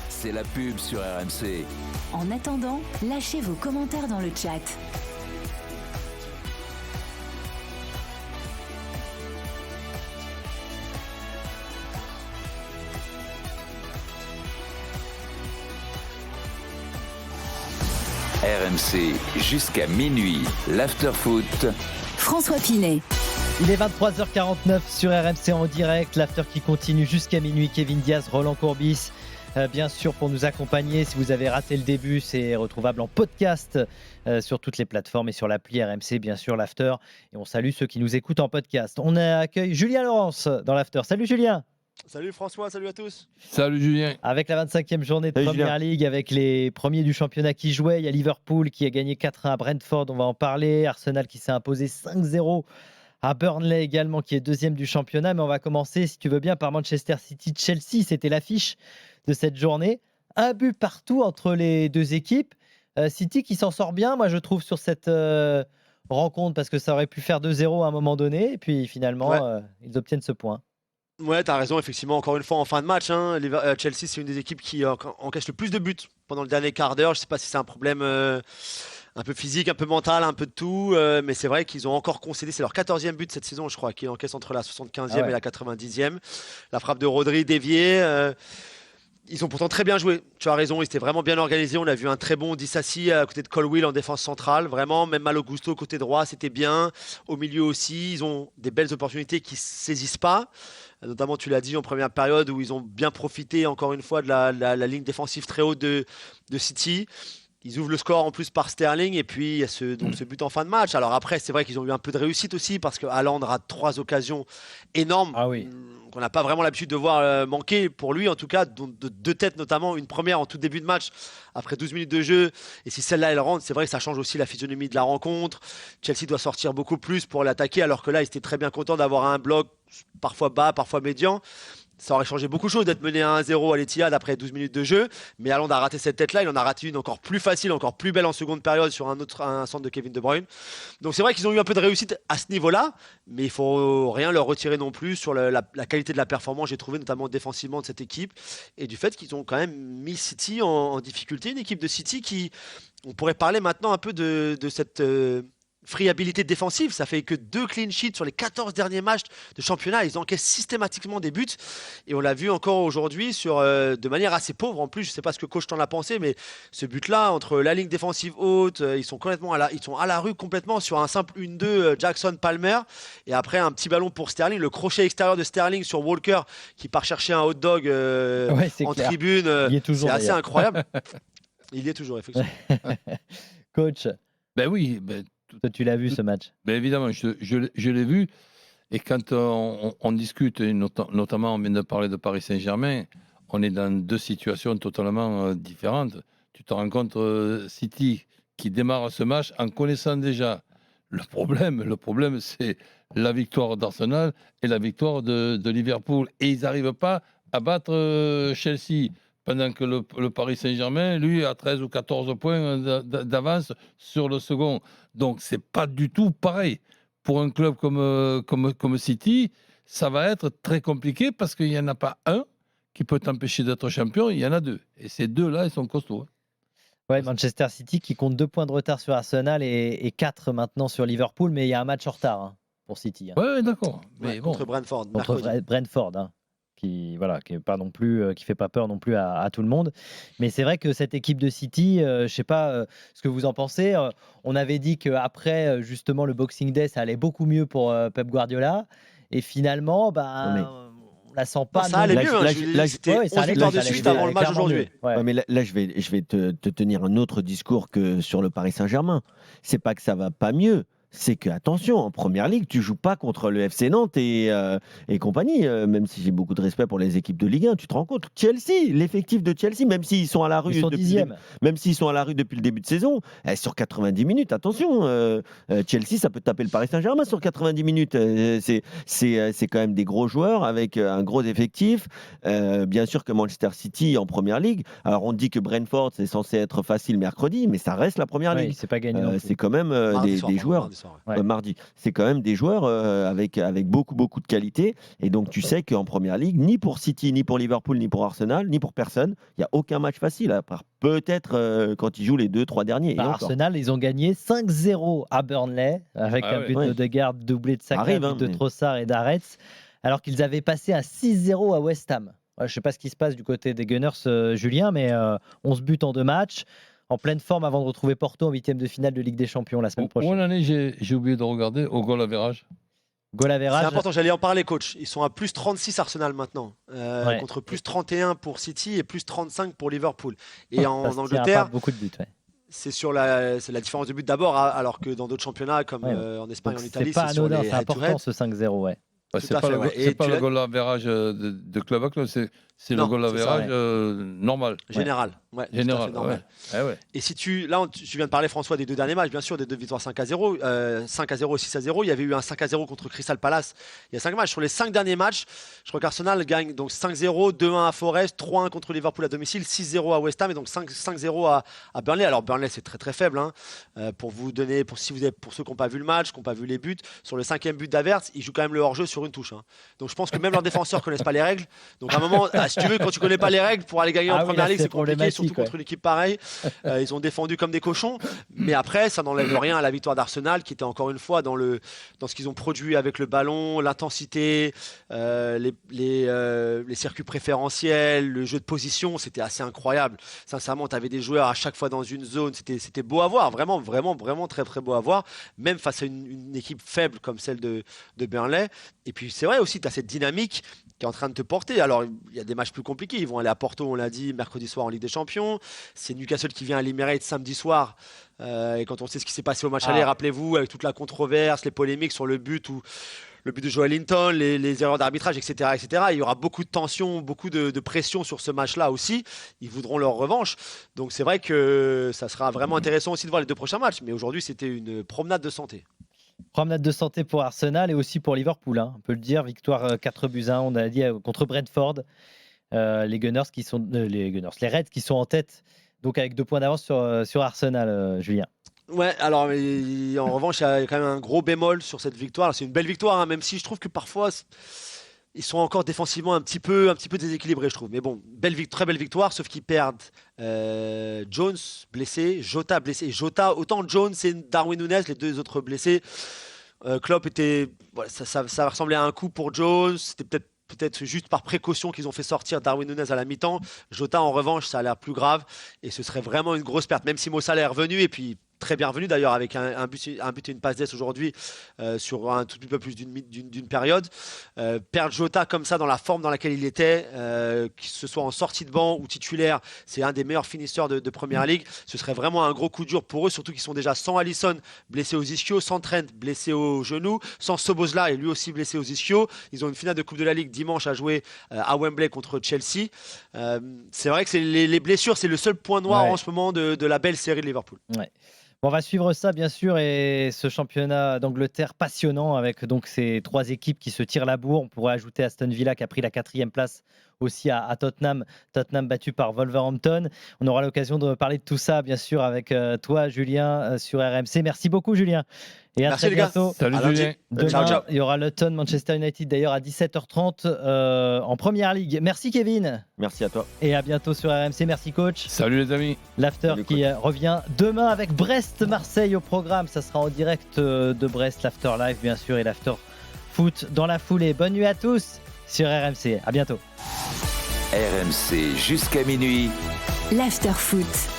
C'est la pub sur RMC. En attendant, lâchez vos commentaires dans le chat. RMC jusqu'à minuit, l'after foot. François Pinet. Il est 23h49 sur RMC en direct. L'after qui continue jusqu'à minuit. Kevin Diaz, Roland Courbis. Bien sûr, pour nous accompagner, si vous avez raté le début, c'est retrouvable en podcast sur toutes les plateformes et sur l'appli RMC, bien sûr, l'after. Et on salue ceux qui nous écoutent en podcast. On accueille Julien Laurence dans l'after. Salut Julien. Salut François, salut à tous. Salut Julien. Avec la 25e journée de Première League, avec les premiers du championnat qui jouaient, il y a Liverpool qui a gagné 4-1 à Brentford, on va en parler. Arsenal qui s'est imposé 5-0 à Burnley également, qui est deuxième du championnat. Mais on va commencer, si tu veux bien, par Manchester City-Chelsea. C'était l'affiche de cette journée. Un but partout entre les deux équipes. City qui s'en sort bien, moi je trouve, sur cette rencontre, parce que ça aurait pu faire 2-0 à un moment donné. Et puis finalement, ils obtiennent ce point. Ouais, t'as raison, effectivement, encore une fois en fin de match, Chelsea c'est une des équipes qui encaisse le plus de buts pendant le dernier quart d'heure. Je sais pas si c'est un problème un peu physique, un peu mental, un peu de tout, mais c'est vrai qu'ils ont encore concédé, c'est leur 14e but cette saison je crois, qu'ils encaissent entre la 75e et la 90e. La frappe de Rodri déviée, ils ont pourtant très bien joué, tu as raison, ils étaient vraiment bien organisés. On a vu un très bon Disasi à côté de Colwill en défense centrale, vraiment, même Malo Gusto côté droit, c'était bien. Au milieu aussi, ils ont des belles opportunités qui ne saisissent pas. Notamment, tu l'as dit, en première période où ils ont bien profité encore une fois de la ligne défensive très haute de City. Ils ouvrent le score en plus par Sterling et puis il y a ce but en fin de match. Alors après, c'est vrai qu'ils ont eu un peu de réussite aussi parce que Haaland rate 3 occasions énormes qu'on n'a pas vraiment l'habitude de voir manquer pour lui, en tout cas, de 2 têtes notamment, une première en tout début de match après 12 minutes de jeu. Et si celle-là elle rentre, c'est vrai que ça change aussi la physionomie de la rencontre. Chelsea doit sortir beaucoup plus pour l'attaquer, alors que là, ils étaient très bien contents d'avoir un bloc parfois bas, parfois médian. Ça aurait changé beaucoup de choses d'être mené à 1-0 à l'Etihad après 12 minutes de jeu. Mais Haaland a raté cette tête-là. Il en a raté une encore plus facile, encore plus belle en seconde période sur un centre de Kevin De Bruyne. Donc c'est vrai qu'ils ont eu un peu de réussite à ce niveau-là. Mais il faut rien leur retirer non plus sur la qualité de la performance, j'ai trouvé, notamment défensivement de cette équipe. Et du fait qu'ils ont quand même mis City en difficulté. Une équipe de City qui, on pourrait parler maintenant un peu de cette... friabilité défensive, ça fait que 2 clean sheets sur les 14 derniers matchs de championnat. Ils encaissent systématiquement des buts et on l'a vu encore aujourd'hui de manière assez pauvre en plus. Je sais pas ce que coach t'en a pensé, mais ce but-là, entre la ligne défensive haute, ils sont à la rue complètement sur un simple 1-2 Jackson-Palmer et après un petit ballon pour Sterling, le crochet extérieur de Sterling sur Walker qui part chercher un hot dog en clair. tribune. C'est assez incroyable. Il y est toujours, effectivement. Coach. Ben oui, toi, tu l'as vu ce match? Ben évidemment, je l'ai vu. Et quand on discute, et notamment on vient de parler de Paris Saint-Germain, on est dans 2 situations totalement différentes. Tu te rends compte, City qui démarre ce match en connaissant déjà le problème c'est la victoire d'Arsenal et la victoire de Liverpool. Et ils n'arrivent pas à battre Chelsea. Pendant que le Paris Saint-Germain, lui, a 13 ou 14 points d'avance sur le second. Donc, c'est pas du tout pareil. Pour un club comme City, ça va être très compliqué parce qu'il n'y en a pas un qui peut t'empêcher d'être champion, il y en a deux. Et ces deux-là, ils sont costauds. Ouais, Manchester City qui compte 2 points de retard sur Arsenal et 4 maintenant sur Liverpool, mais il y a un match en retard pour City. Ouais, d'accord. Mais contre Brentford. Contre Brentford, qui est pas non plus, qui fait pas peur non plus à tout le monde. Mais c'est vrai que cette équipe de City, je sais pas ce que vous en pensez. On avait dit qu'après justement le Boxing Day, ça allait beaucoup mieux pour Pep Guardiola. Et finalement, on la sent pas. Ça allait mieux. C'était 11 victoires de suite avant le match aujourd'hui. Ouais, mais là, je vais te tenir un autre discours que sur le Paris Saint-Germain. C'est pas que ça va pas mieux. C'est que, attention, en première ligue, tu joues pas contre le FC Nantes et compagnie, même si j'ai beaucoup de respect pour les équipes de Ligue 1, tu te rends compte, Chelsea, l'effectif de Chelsea, même s'ils sont à la rue depuis le début de saison, sur 90 minutes, attention, Chelsea, ça peut taper le Paris Saint-Germain sur 90 minutes. C'est quand même des gros joueurs avec un gros effectif. Bien sûr que Manchester City en première ligue, alors on dit que Brentford, c'est censé être facile mercredi, mais ça reste la première ligue. C'est pas gagné. C'est quand même des joueurs. Mardi. C'est quand même des joueurs avec beaucoup de qualité. Et donc, tu sais qu'en première ligue, ni pour City, ni pour Liverpool, ni pour Arsenal, ni pour personne, il n'y a aucun match facile. À part peut-être quand ils jouent les 2-3 derniers. Arsenal, ils ont gagné 5-0 à Burnley avec un but de Degaard, doublé de Saka, de Trossard et d'Aretz, alors qu'ils avaient passé à 6-0 à West Ham. Je ne sais pas ce qui se passe du côté des Gunners, Julien, mais 11 buts en 2 matchs. En pleine forme avant de retrouver Porto en 8e de finale de Ligue des Champions la semaine prochaine. Une année, j'ai oublié de regarder au goal average. Goal average. C'est important, j'allais en parler, coach. Ils sont à plus 36 Arsenal maintenant, contre plus 31 pour City et plus 35 pour Liverpool. Et en Angleterre, beaucoup de buts. C'est la différence de buts d'abord, alors que dans d'autres championnats comme en Espagne, en Italie, c'est sur les important ce 5-0. C'est pas le goal average de club à club, c'est le goal average normal. Général. Ouais, général. Normal. Ouais. Et si tu viens de parler, François, des 2 derniers matchs, bien sûr, des 2 victoires 5-0, 5-0 et 6-0. Il y avait eu un 5-0 contre Crystal Palace il y a 5 matchs. Sur les 5 derniers matchs, je crois qu'Arsenal gagne donc 5-0, 2-1 à Forest, 3-1 contre Liverpool à domicile, 6-0 à West Ham et donc 5-0 à Burnley. Alors Burnley, c'est très très faible. Pour ceux qui n'ont pas vu le match, qui n'ont pas vu les buts, sur le 5e but d'Havertz, ils jouent quand même le hors-jeu sur une touche. Donc je pense que même leurs défenseurs ne connaissent pas les règles. Donc à un moment, si tu veux, quand tu ne connais pas les règles, pour aller gagner en première ligue, c'est compliqué, surtout contre une équipe pareille. Ils ont défendu comme des cochons. Mais après, ça n'enlève rien à la victoire d'Arsenal, qui était encore une fois dans ce qu'ils ont produit avec le ballon, l'intensité, les circuits préférentiels, le jeu de position. C'était assez incroyable. Sincèrement, tu avais des joueurs à chaque fois dans une zone. C'était beau à voir. Vraiment, vraiment, vraiment très, très beau à voir. Même face à une équipe faible comme celle de Burnley. Et puis, c'est vrai aussi, tu as cette dynamique qui est en train de te porter. Alors, il y a des matchs plus compliqués. Ils vont aller à Porto, on l'a dit, mercredi soir en Ligue des Champions. C'est Newcastle qui vient à l'Emirates samedi soir. Et quand on sait ce qui s'est passé au match aller, rappelez-vous, avec toute la controverse, les polémiques sur le but de Joe Linton, les erreurs d'arbitrage, etc., etc. Il y aura beaucoup de tension, beaucoup de pression sur ce match-là aussi. Ils voudront leur revanche. Donc, c'est vrai que ça sera vraiment intéressant aussi de voir les 2 prochains matchs. Mais aujourd'hui, c'était une promenade de santé. Promenade de santé pour Arsenal et aussi pour Liverpool, on peut le dire. Victoire 4-1, on a dit, contre Brentford. Les Gunners les Reds qui sont en tête, donc avec 2 points d'avance sur Arsenal, Julien. Ouais, alors en revanche, il y a quand même un gros bémol sur cette victoire. C'est une belle victoire, même si je trouve que parfois ils sont encore défensivement un petit peu déséquilibrés, je trouve. Mais bon, très belle victoire, sauf qu'ils perdent Jones blessé, Jota blessé. Jota, autant Jones et Darwin Núñez, les 2 autres blessés. Klopp ça ressemblait à un coup pour Jones. C'était peut-être juste par précaution qu'ils ont fait sortir Darwin Núñez à la mi-temps. Jota, en revanche, ça a l'air plus grave et ce serait vraiment une grosse perte, même si Mo Salah est revenu et puis très bien revenu d'ailleurs avec un but et une passe d'ess aujourd'hui sur un tout petit peu plus d'une période. Perdre Jota comme ça dans la forme dans laquelle il était, que ce soit en sortie de banc ou titulaire, c'est un des meilleurs finisseurs de Première Ligue. Ce serait vraiment un gros coup dur pour eux, surtout qu'ils sont déjà sans Alisson blessé aux ischios, sans Trent blessé au genou, sans Szoboszlai et lui aussi blessé aux ischios. Ils ont une finale de Coupe de la Ligue dimanche à jouer à Wembley contre Chelsea. C'est vrai que les blessures, c'est le seul point noir en ce moment de la belle série de Liverpool. Ouais. On va suivre ça bien sûr et ce championnat d'Angleterre passionnant avec donc ces 3 équipes qui se tirent la bourre. On pourrait ajouter Aston Villa qui a pris la 4e place aussi à Tottenham battu par Wolverhampton. On aura l'occasion de parler de tout ça, bien sûr, avec toi, Julien, sur RMC. Merci beaucoup, Julien. Et à très bientôt. Salut Julien. Demain, il y aura Luton, Manchester United d'ailleurs à 17h30 en Première Ligue. Merci Kevin. Merci à toi. Et à bientôt sur RMC. Merci coach. Salut les amis. L'after qui revient demain avec Brest-Marseille au programme. Ça sera en direct de Brest, l'after live bien sûr et l'after foot dans la foulée. Bonne nuit à tous sur RMC. À bientôt. RMC jusqu'à minuit. L'after foot.